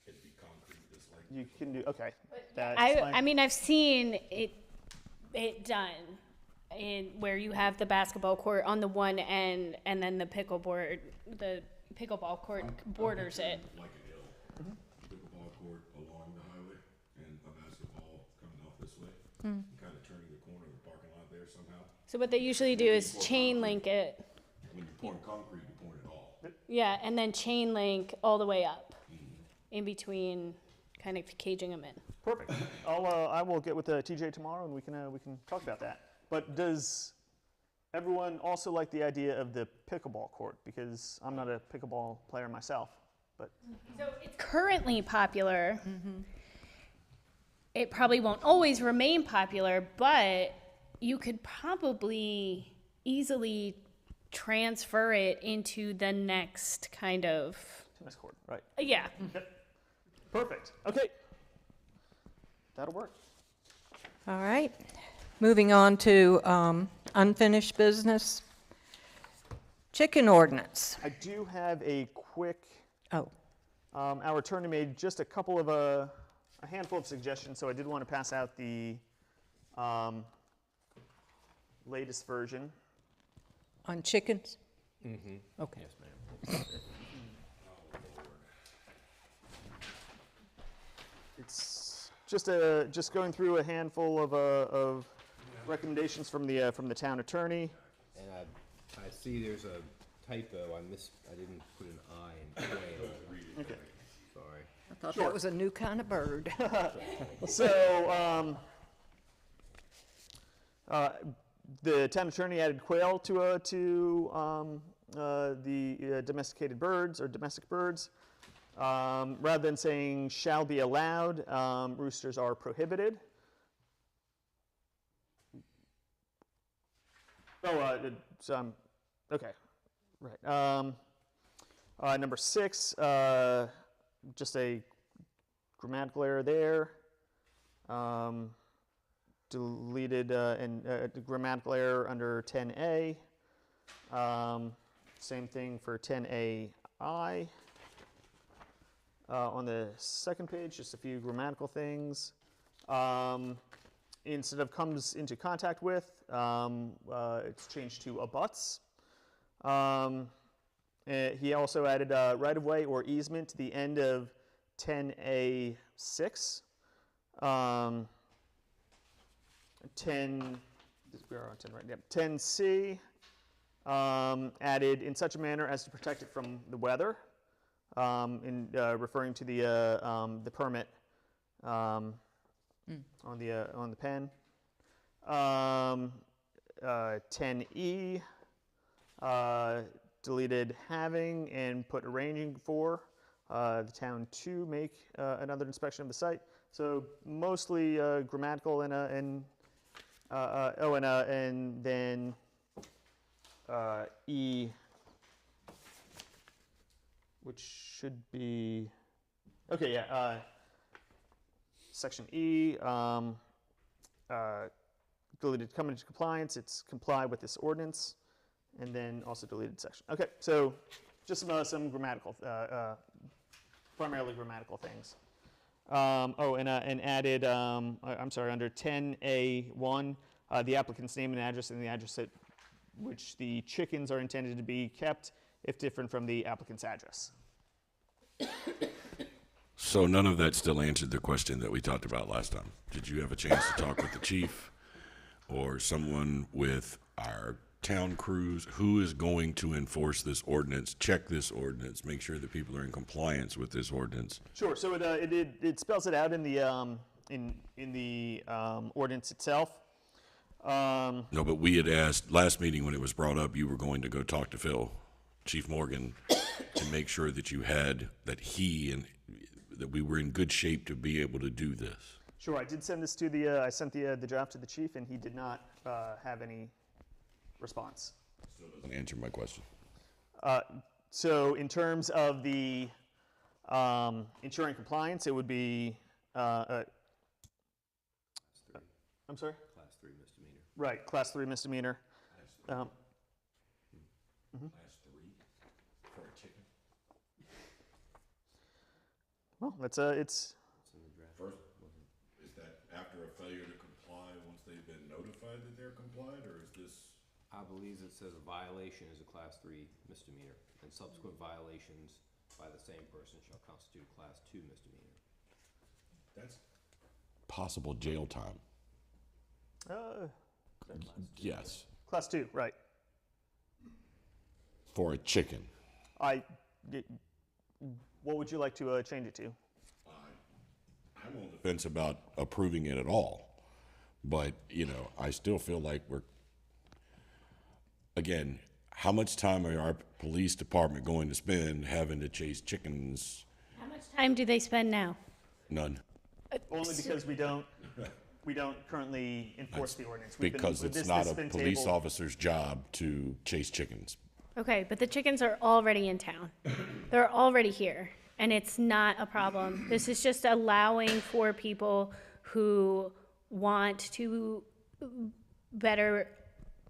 It'd be concrete, just like. You can do, okay. That's I fine. mean, I've seen it done in where you have the basketball court on the one end and then the pickleball court borders it. Like a hill, pickleball court along the highway, and a basketball coming off this way, and kind of turning the corner of the parking lot there somehow. So what they usually do is chain link it. When you're pouring concrete, you're pouring it all. Yeah, and then chain link all the way up in between, kind of caging them in. Perfect. I will get with TJ tomorrow, and we can talk about that. But does everyone also like the idea of the pickleball court? Because I'm not a pickleball player myself, but So it's currently popular. It probably won't always remain popular, but you could probably easily transfer it into the next kind of, tennis court, right? yeah. Perfect. Okay, that'll work. All right. Moving on to unfinished business. Chicken ordinance. I do have a quick. Oh, Our attorney made just a couple of a handful of suggestions, so I did want to pass out the latest version. on chickens? Okay. Yes, ma'am. It's just going through a handful of recommendations from the town attorney. And I see there's a typo. I didn't put an I in quail. Okay. Sorry. I thought that was a new kind of bird. So the town attorney added quail to the domesticated birds or domestic birds. Rather than saying shall be allowed, roosters are prohibited. Okay, right. Number 6, just a grammatical error there. Deleted grammatical error under 10A. Same thing for 10AI. On the second page, just a few grammatical things. Instead of comes into contact with, it's changed to abuts. He also added right-of-way or easement to the end of 10A6. 10, we are on 10 right? Yep. 10C added in such a manner as to protect it from the weather. In referring to the permit on the pen. 10E deleted having and put arranging for the town to make another inspection of the site. So mostly grammatical and then E, which should be, okay, yeah, section E, deleted come into compliance, it's comply with this ordinance, and then also deleted section. Okay, so just some grammatical, primarily grammatical things. And added, I'm sorry, under 10A1, the applicant's name and address and the address at which the chickens are intended to be kept, if different from the applicant's address. So none of that still answered the question that we talked about last time. Did you have a chance to talk with the chief or someone with our town crews? Who is going to enforce this ordinance, check this ordinance, make sure that people are in compliance with this ordinance? Sure. So it spells it out in the ordinance itself. No, but we had asked last meeting when it was brought up, you were going to go talk to Phil, Chief Morgan, to make sure that you had, that we were in good shape to be able to do this. Sure, I did send this to I sent the draft to the chief, and he did not have any response. Still doesn't answer my question. So in terms of the Ensuring compliance, it would be, I'm sorry? Class 3 misdemeanor. Right, class 3 misdemeanor. Class 3 for a chicken. Well, it's It's in the draft. First, is that after a failure to comply once they've been notified that they're complied, or is this? I believe it says a violation is a class 3 misdemeanor, and subsequent violations by the same person shall constitute a class 2 misdemeanor. That's possible jail time. Yes, class 2, right. for a chicken. What would you like to change it to? I'm on the fence about approving it at all, but I still feel like again, how much time are our police department going to spend having to chase chickens? How much time do they spend now? None. Only because we don't currently enforce the ordinance. Because it's not a police officer's job to chase chickens. Okay, but the chickens are already in town. They're already here, and it's not a problem. This is just allowing for people who want to better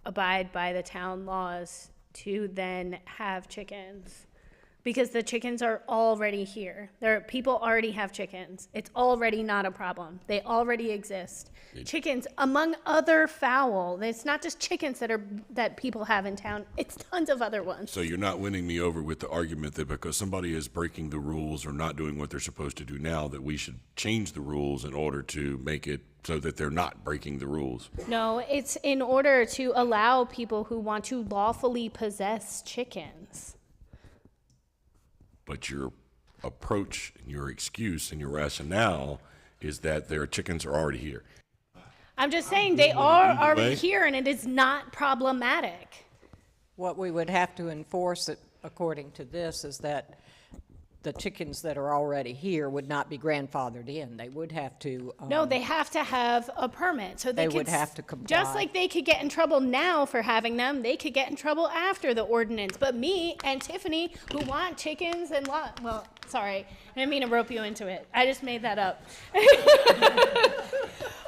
abide by the town laws to then have chickens. Because the chickens are already here. People already have chickens. It's already not a problem. They already exist. Chickens, among other fowl. It's not just chickens that people have in town. It's tons of other ones. So you're not winning me over with the argument that because somebody is breaking the rules or not doing what they're supposed to do now, that we should change the rules in order to make it so that they're not breaking the rules. No, it's in order to allow people who want to lawfully possess chickens. But your approach, and your excuse, and your rationale is that their chickens are already here. I'm just saying they are Either already way. here, and it is not problematic. What we would have to enforce, according to this, is that the chickens that are already here would not be grandfathered in. They would have to. No, they have to have a permit, so They could would have to comply. Just like they could get in trouble now for having them, they could get in trouble after the ordinance. But me and Tiffany, who want chickens and well, sorry, I didn't mean to rope you into it. I just made that up.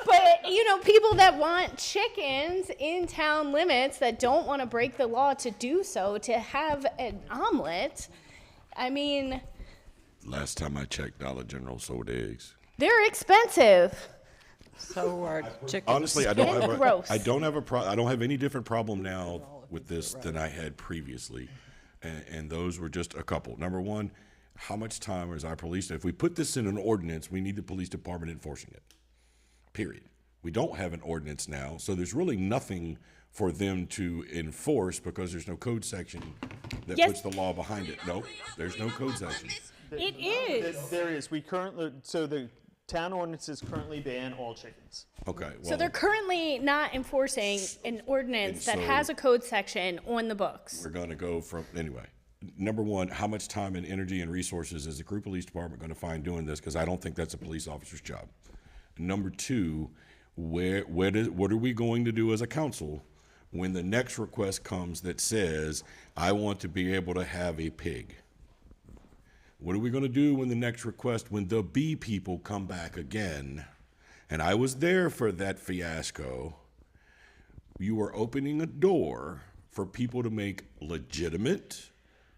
But people that want chickens in town limits that don't want to break the law to do so, to have an omelet, I mean, Last time I checked, Dollar General sold eggs. they're expensive. So are chickens. Honestly, I don't have Gross. I don't have any different problem now with this than I had previously, and those were just a couple. Number one, how much time is our police? If we put this in an ordinance, we need the police department enforcing it. Period. We don't have an ordinance now, so there's really nothing for them to enforce because there's no code section that Yes. puts the law behind it. No, there's no code section. It is. There is. So the town ordinances currently ban all chickens. Okay, So well, they're currently not enforcing an ordinance that And so- has a code section on the books. we're going to go from, anyway. Number one, how much time and energy and resources is the Crewe Police Department going to find doing this? Because I don't think that's a police officer's job. Number two, what are we going to do as a council when the next request comes that says, I want to be able to have a pig? What are we going to do when the next request, when the bee people come back again? And I was there for that fiasco. You are opening a door for people to make legitimate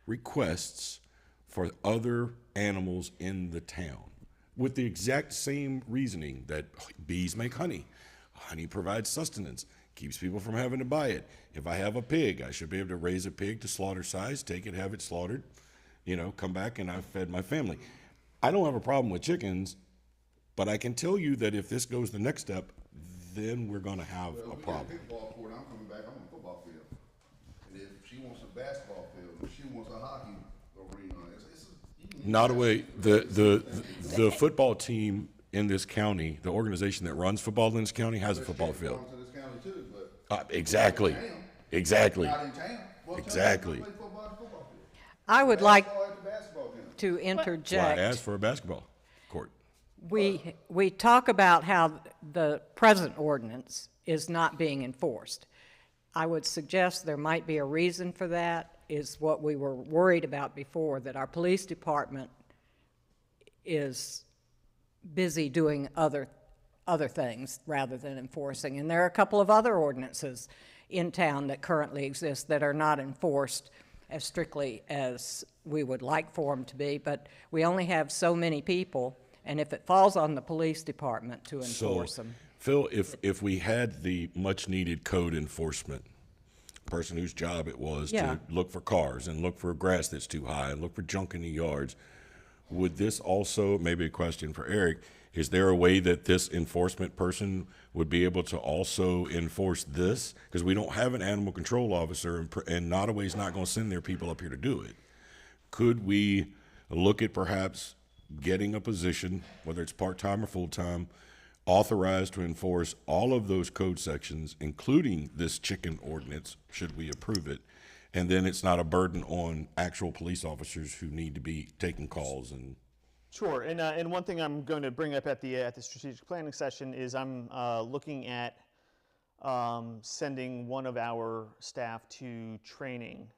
requests for other animals in the town with the exact same reasoning that bees make honey. Honey provides sustenance, keeps people from having to buy it. If I have a pig, I should be able to raise a pig to slaughter size, take it, have it slaughtered, come back and I've fed my family. I don't have a problem with chickens, but I can tell you that if this goes the next step, then we're gonna have a problem. Pickleball court, I'm coming back, I want a football field. And if she wants a basketball field, if she wants a hockey arena, Not a way, the football team in this county, the organization that runs football in this county has a football field. belongs to this county too, but Exactly, exactly. not in town. Well, tell me, Exactly. play football at the football field. I would like Basketball at the basketball field. to That's why I interject. asked for a basketball court. We talk about how the present ordinance is not being enforced. I would suggest there might be a reason for that, is what we were worried about before, that our police department is busy doing other things rather than enforcing. And there are a couple of other ordinances in town that currently exist that are not enforced as strictly as we would like for them to be, but we only have so many people, and if it falls on the police department to enforce them. Phil, if we had the much-needed code enforcement person whose job it was Yeah. to look for cars and look for grass that's too high and look for junk in the yards, would this also, maybe a question for Eric, is there a way that this enforcement person would be able to also enforce this? Because we don't have an animal control officer, and Nottaway's not going to send their people up here to do it. Could we look at perhaps getting a position, whether it's part-time or full-time, authorized to enforce all of those code sections, including this chicken ordinance, should we approve it? And then it's not a burden on actual police officers who need to be taking calls and. Sure, and one thing I'm going to bring up at the strategic planning session is I'm looking at sending one of our staff to training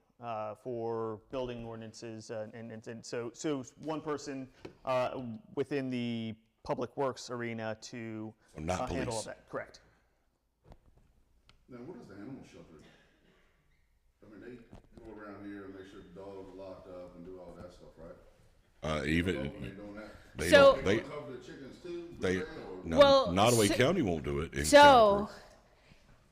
for building ordinances, and so one person within the public works arena to Not handle all police. that. Correct. Now, what is the animal shelter? I mean, they go around here and make sure the dogs are locked up and do all that stuff, right? Even When they doing that, they So- don't, they cover the chickens too? they Or- no, Well, Nottaway so- County won't do it. In Town So of Crewe.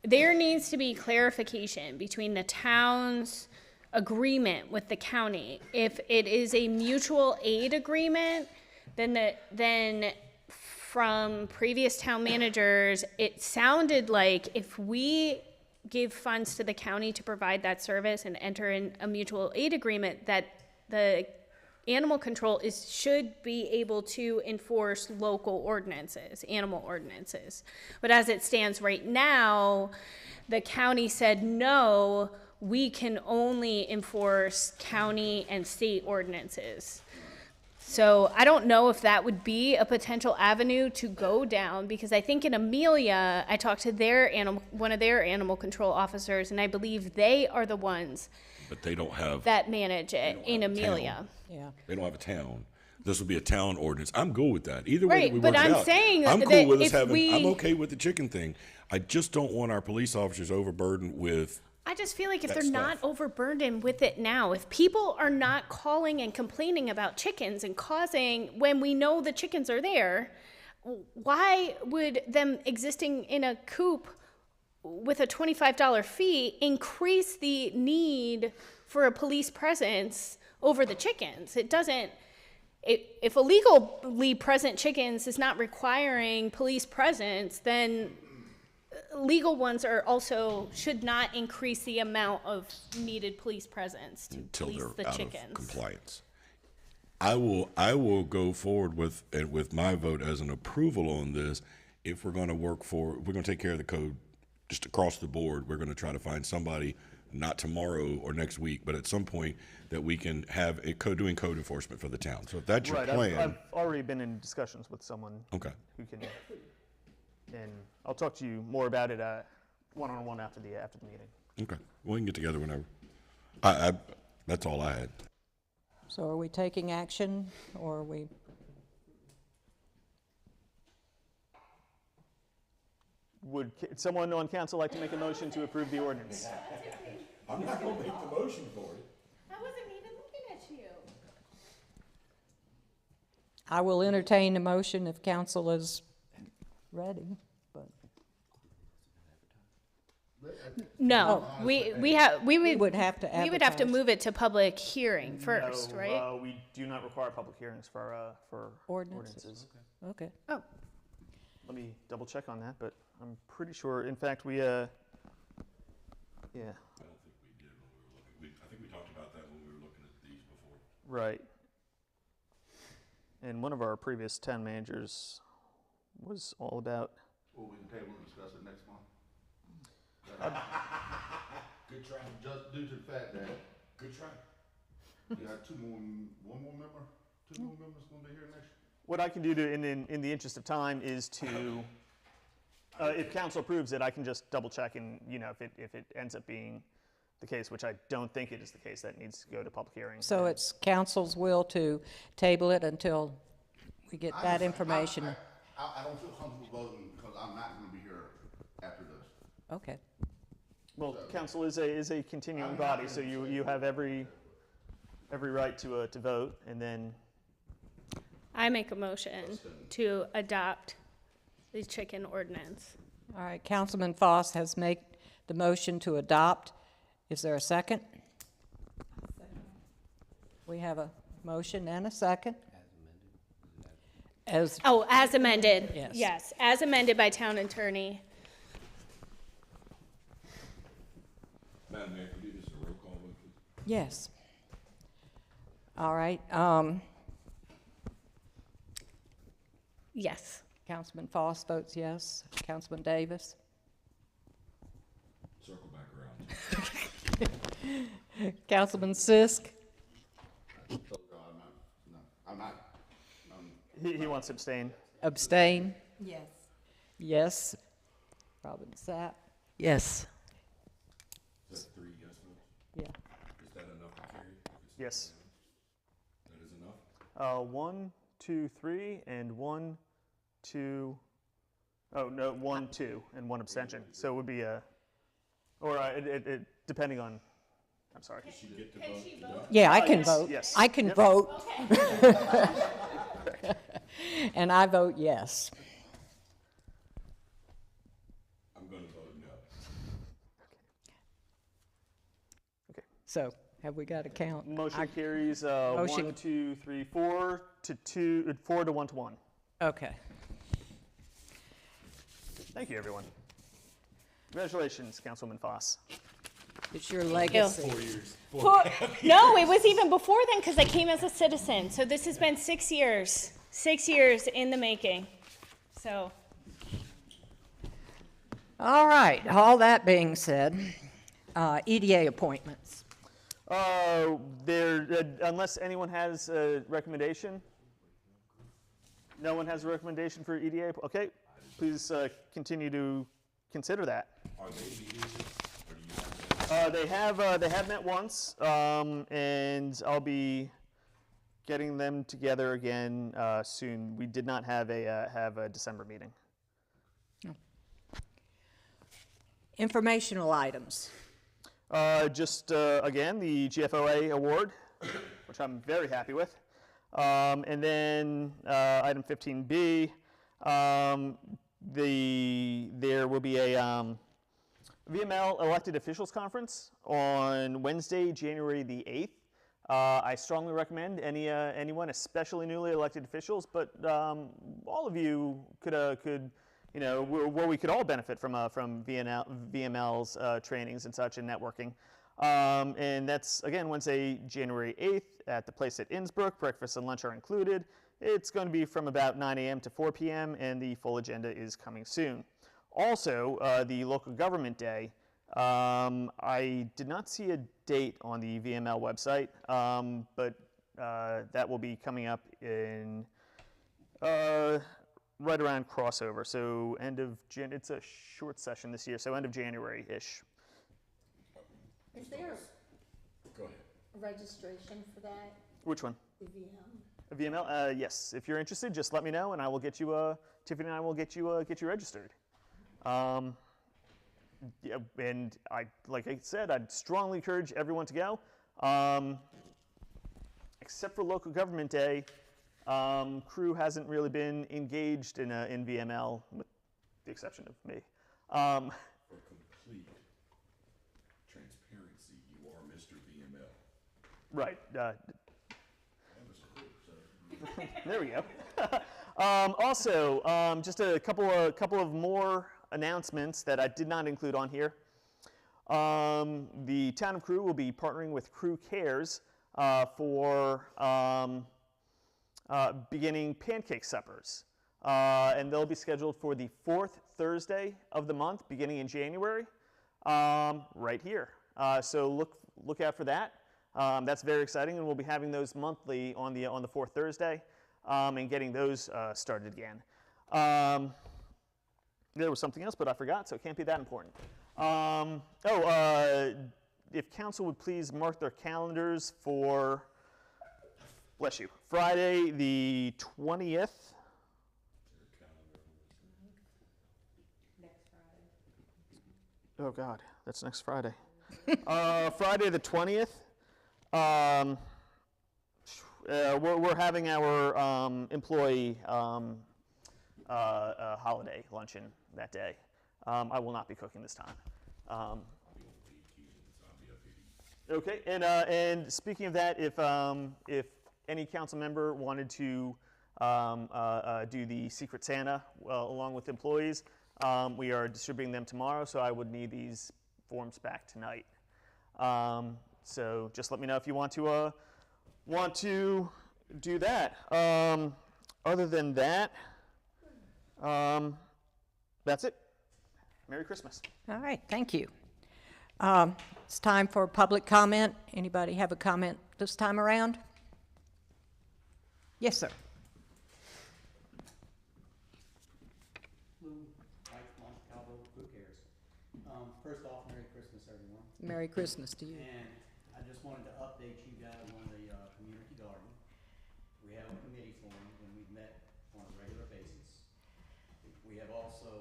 there needs to be clarification between the town's agreement with the county. If it is a mutual aid agreement, then from previous town managers, it sounded like if we give funds to the county to provide that service and enter in a mutual aid agreement, that the animal control should be able to enforce local ordinances, animal ordinances. But as it stands right now, the county said, no, we can only enforce county and state ordinances. So I don't know if that would be a potential avenue to go down, because I think in Amelia, I talked to one of their animal control officers, and I believe they are the ones But they don't have that manage it in have a town. Amelia. Yeah. they don't have a town. This will be a town ordinance. I'm good with that. Either way Right, that we but work it I'm out. saying I'm that cool with us if having. I'm we- okay with the chicken thing. I just don't want our police officers overburdened with. I just feel like if That they're not stuff. overburdened with it now, if people are not calling and complaining about chickens and causing, when we know the chickens are there, why would them existing in a coop with a $25 fee increase the need for a police presence over the chickens? It doesn't. If illegally present chickens is not requiring police presence, then legal ones should not increase the amount of needed police presence to Until police they're the out chickens. of compliance. I will go forward with my vote as an approval on this. If we're going to take care of the code just across the board, we're going to try to find somebody, not tomorrow or next week, but at some point that we can have doing code enforcement for the town. So if that's your Right. plan, I've already been in discussions with someone okay. who can, and I'll talk to you more about it one-on-one after the meeting. Okay. We can get together whenever. That's all I had. So are we taking action, or are we? Would someone on council like to make a motion to approve the ordinance? I'm not going to make the motion for it. I wasn't even looking at you. I will entertain a motion if council is ready, but No, we would have to we would have to advertise. move it to public hearing first, No, right? we do not require public hearings for Ordinances. ordinances. Okay. Oh, Let me double check on that, but I'm pretty sure, in fact, yeah. I don't think we did when we were looking. I think we talked about that when we were looking at these before. Right. And one of our previous town managers was all about, Well, we can table and discuss it next month. Good try. Just due to the fact that Good try. you got one more member, two more members gonna be here next year. what I can do to, in the interest of time, is to, if council approves it, I can just double check, and, if it ends up being the case, which I don't think it is the case, that needs to go to public hearing. So it's council's will to table it until we get I that understand. information. I don't feel comfortable voting because I'm not gonna be here after this. Okay. Well, council is a continuing body, so you have every right to vote, and then, I make a motion to adopt the chicken ordinance. All right, Councilman Foss has made the motion to adopt. Is there a second? We have a motion and a second. As, Oh, as amended. Yes. Yes, as amended by town attorney. Madam Mayor, could you do this a roll call vote, please? yes. All right, Yes. Councilman Foss votes yes. Councilman Davis? Circle back around. Councilman Sisk? No, I'm not. he wants to abstain. Abstain? Yes. Yes. Robin Sapp? Yes. Is that 3 yes votes? Yeah. Is that enough to carry? Yes. That is enough? 1, 2, 3, and 1, 2. Oh no, 1, 2, and 1 abstention. So it would be it depending on. I'm sorry. Does she get to vote? Yeah, I can yes, vote. yes. I can Yep. vote. And I vote yes. I'm gonna vote no. So have we got a count? Motion carries Motion- 1, 2, 3, 4 to 2, 4 to 1 to 1. Okay. Thank you, everyone. Congratulations, Councilwoman Foss. It's your legacy. No, it was even before then because I came as a citizen. So this has been 6 years. 6 years in the making. So. All right, all that being said, EDA appointments. Unless anyone has a recommendation? No one has a recommendation for EDA? Okay, please continue to consider that. Are they meeting, or do you have them? They have met once, and I'll be getting them together again soon. We did not have a December meeting. Informational items. Again, the GFOA award, which I'm very happy with. And then item 15B, there will be a VML elected officials conference on Wednesday, January the 8th. I strongly recommend anyone, especially newly elected officials, but all of you could where we could all benefit from VML's trainings and such and networking. And that's, again, Wednesday, January 8th at the place at Innsbruck. Breakfast and lunch are included. It's going to be from about 9 a.m. to 4 p.m., and the full agenda is coming soon. Also, the local government day, I did not see a date on the VML website, but that will be coming up in right around crossover, so end of Jan. It's a short session this year, so end of January-ish. Is there Go ahead. a registration for that, Which one? the VM? A VML? Yes. If you're interested, just let me know, and I will get you. Tiffany and I will get you registered. Yeah, and like I said, I'd strongly encourage everyone to go, except for local government day. Crewe hasn't really been engaged in VML, with the exception of me. For complete transparency, you are Mr. VML. Right. That was cool, sir. There we go. Also, just a couple of more announcements that I did not include on here. The Town of Crewe will be partnering with Crewe Cares for beginning pancake suppers. And they'll be scheduled for the 4th Thursday of the month, beginning in January, right here. So look out for that. That's very exciting, and we'll be having those monthly on the 4th Thursday, and getting those started again. There was something else, but I forgot, so it can't be that important. If council would please mark their calendars for bless you, Friday the 20th. Oh God, that's next Friday. Friday the 20th. We're having our employee holiday luncheon that day. I will not be cooking this time. Okay, and speaking of that, if any council member wanted to do the Secret Santa along with employees, we are distributing them tomorrow, so I would need these forms back tonight. So just let me know if you want to do that. Other than that, that's it. Merry Christmas. All right, thank you. It's time for public comment. Anybody have a comment this time around? Yes, sir. Lou, Mike, Calvo, who cares? First off, Merry Christmas, everyone. Merry Christmas to you. And I just wanted to update you guys on the community garden. We have a committee formed and we've met on a regular basis. We have also,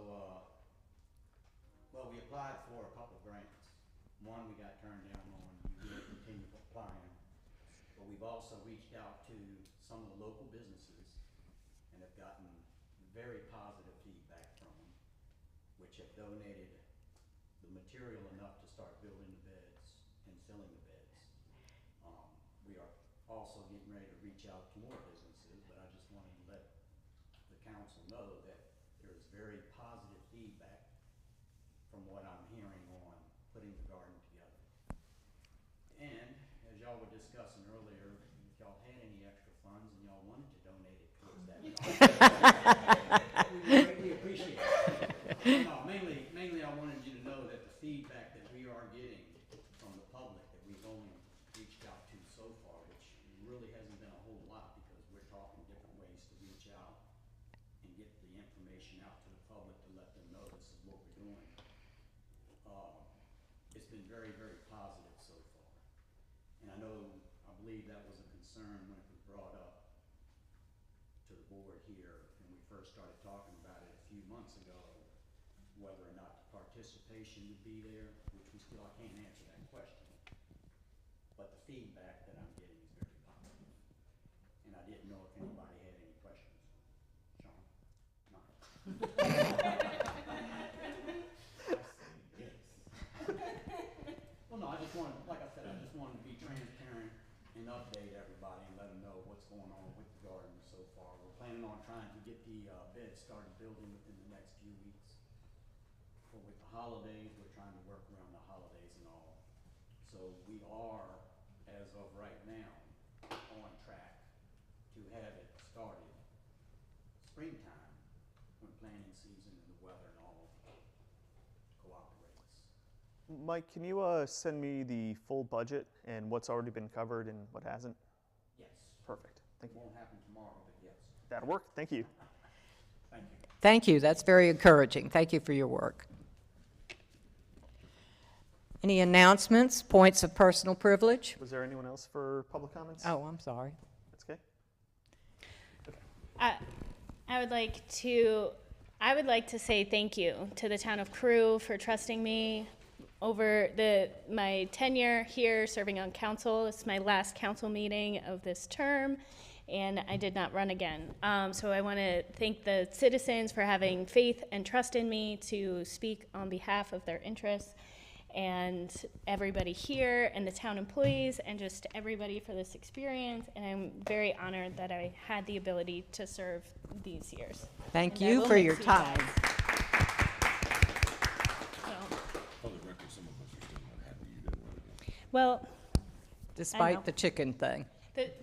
well, we applied for a couple of grants. One we got turned down on, we will continue applying. But we've also reached out to some of the local businesses and have gotten very positive feedback from them, which have donated the material enough to start building the beds and filling the beds. We are also getting ready to reach out to more businesses, but I just wanted to let the council know that there is very positive feedback from what I'm hearing on putting the garden together. And as y'all were discussing earlier, if y'all had any extra funds and y'all wanted to donate it towards that, we greatly appreciate it. No, mainly I wanted you to know that the feedback that we are getting from the public that we've only reached out to so far, which really hasn't been a whole lot because we're talking different ways to reach out and get the information out to the public to let them know this is what we're doing. It's been very, very positive so far. And I believe that was a concern when it was brought up to the board here when we first started talking about it a few months ago, whether or not the participation would be there, which I can't answer that question. But the feedback that I'm getting is very positive. And I didn't know if anybody had any questions. Sean? No. Well, no, I just wanted, like I said, I just wanted to be transparent and update everybody and let them know what's going on with the garden so far. We're planning on trying to get the beds started building within the next few weeks. But with the holidays, we're trying to work around the holidays and all. So we are, as of right now, on track to have it started springtime when planting season and the weather and all cooperates. Mike, can you send me the full budget and what's already been covered and what hasn't? Yes. Perfect. Thank It you. won't happen tomorrow, but yes. That'll work. Thank you. Thank you. Thank you. That's very encouraging. Thank you for your work. Any announcements, points of personal privilege? Was there anyone else for public comments? Oh, I'm sorry. That's okay. I would like to say thank you to the Town of Crewe for trusting me over my tenure here serving on council. It's my last council meeting of this term, and I did not run again. So I want to thank the citizens for having faith and trust in me to speak on behalf of their interests, and everybody here and the town employees and just everybody for this experience. And I'm very honored that I had the ability to serve these years. Thank And I you will for miss your you time. guys. So, For the record, some of us are still not happy you didn't run again. well, Despite the chicken thing.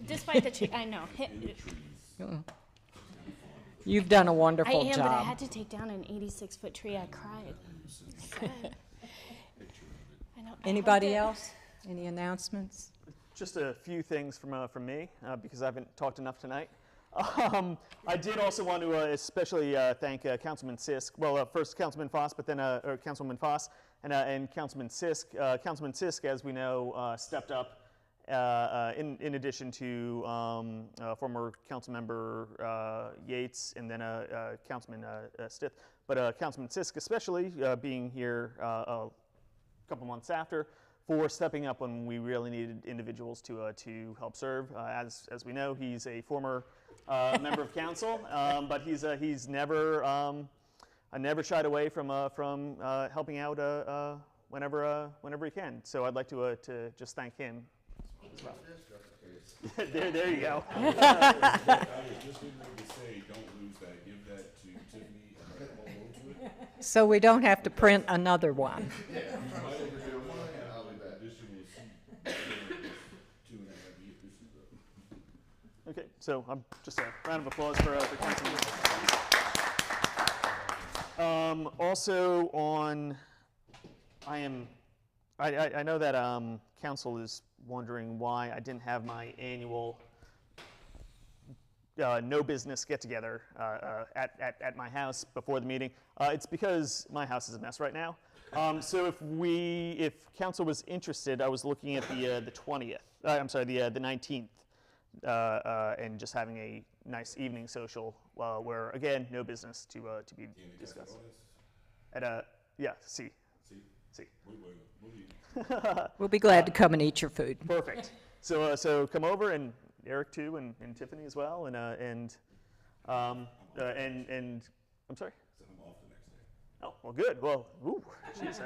despite the I know. You've done a I wonderful am, job. but I had to take down an 86-foot tree. I cried. I know. I Anybody hugged it. else? Any announcements? Just a few things from me because I haven't talked enough tonight. I did also want to especially thank Councilman Sisk. Well, first Councilman Foss, but then or Councilman Foss and Councilman Sisk. Councilman Sisk, as we know, stepped up in addition to former council member Yates and then Councilman Stith, but Councilman Sisk especially being here a couple months after, for stepping up when we really needed individuals to help serve. As we know, he's a former member of council, but he's never shied away from helping out whenever he can. So I'd like to just thank him as well. there you go. I was just getting ready to say, don't lose that. Give that to Tiffany and let her hold on to it. So we don't have to print another one. You might have an additional seat for 2.5 years. Okay, so just a round of applause for Councilman. Also I know that council is wondering why I didn't have my annual no business get together at my house before the meeting. It's because my house is a mess right now. So if council was interested, I was looking at the 20th. I'm sorry, the 19th, and just having a nice evening social where again no business to be discussed. See. We'll be glad to come and eat your food. Perfect. So come over, and Eric too, and Tiffany as well, and I'm sorry. So I'm off the next day. Oh, well, good. Well, ooh, geez,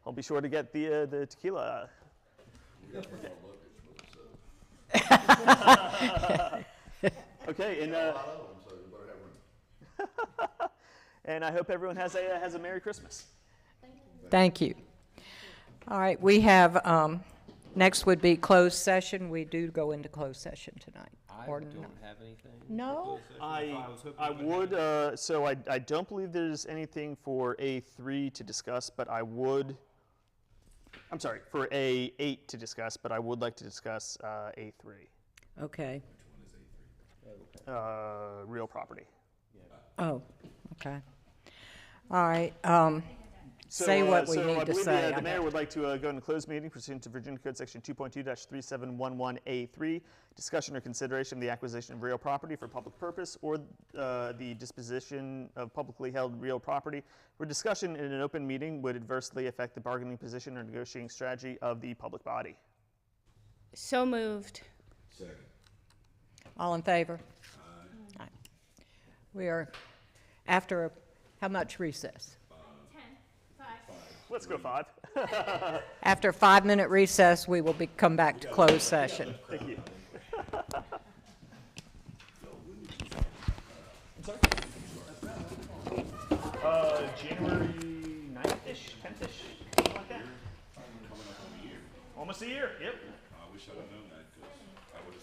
I'll be sure to get the tequila. We got to bring our luggage with us, so. Okay, and A lot of them, so you better have room. and I hope everyone has a Merry Christmas. Thank you. All right, we have, next would be closed session. We do go into closed session tonight. I Or don't no? have anything. No? I would, so I don't believe there's anything for A3 to discuss, but I would, I'm sorry, for A8 to discuss, but I would like to discuss A3, Okay. real property. Oh, okay. All right, say So, what we so I need to believe say. the mayor would like to go into closed meeting pursuant to Virginia Code Section 2.2-3711A3, discussion or consideration of the acquisition of real property for public purpose or the disposition of publicly held real property, where discussion in an open meeting would adversely affect the bargaining position or negotiating strategy of the public body. So moved. Second. All in favor? Aye. We are after how much recess? 10, 5. Let's go 5. After a 5-minute recess, we will come back to closed session. Thank you. January 9th-ish, 10th-ish, something like that. Coming up on a year. Almost a year, yep. I wish I'd have known that, because I would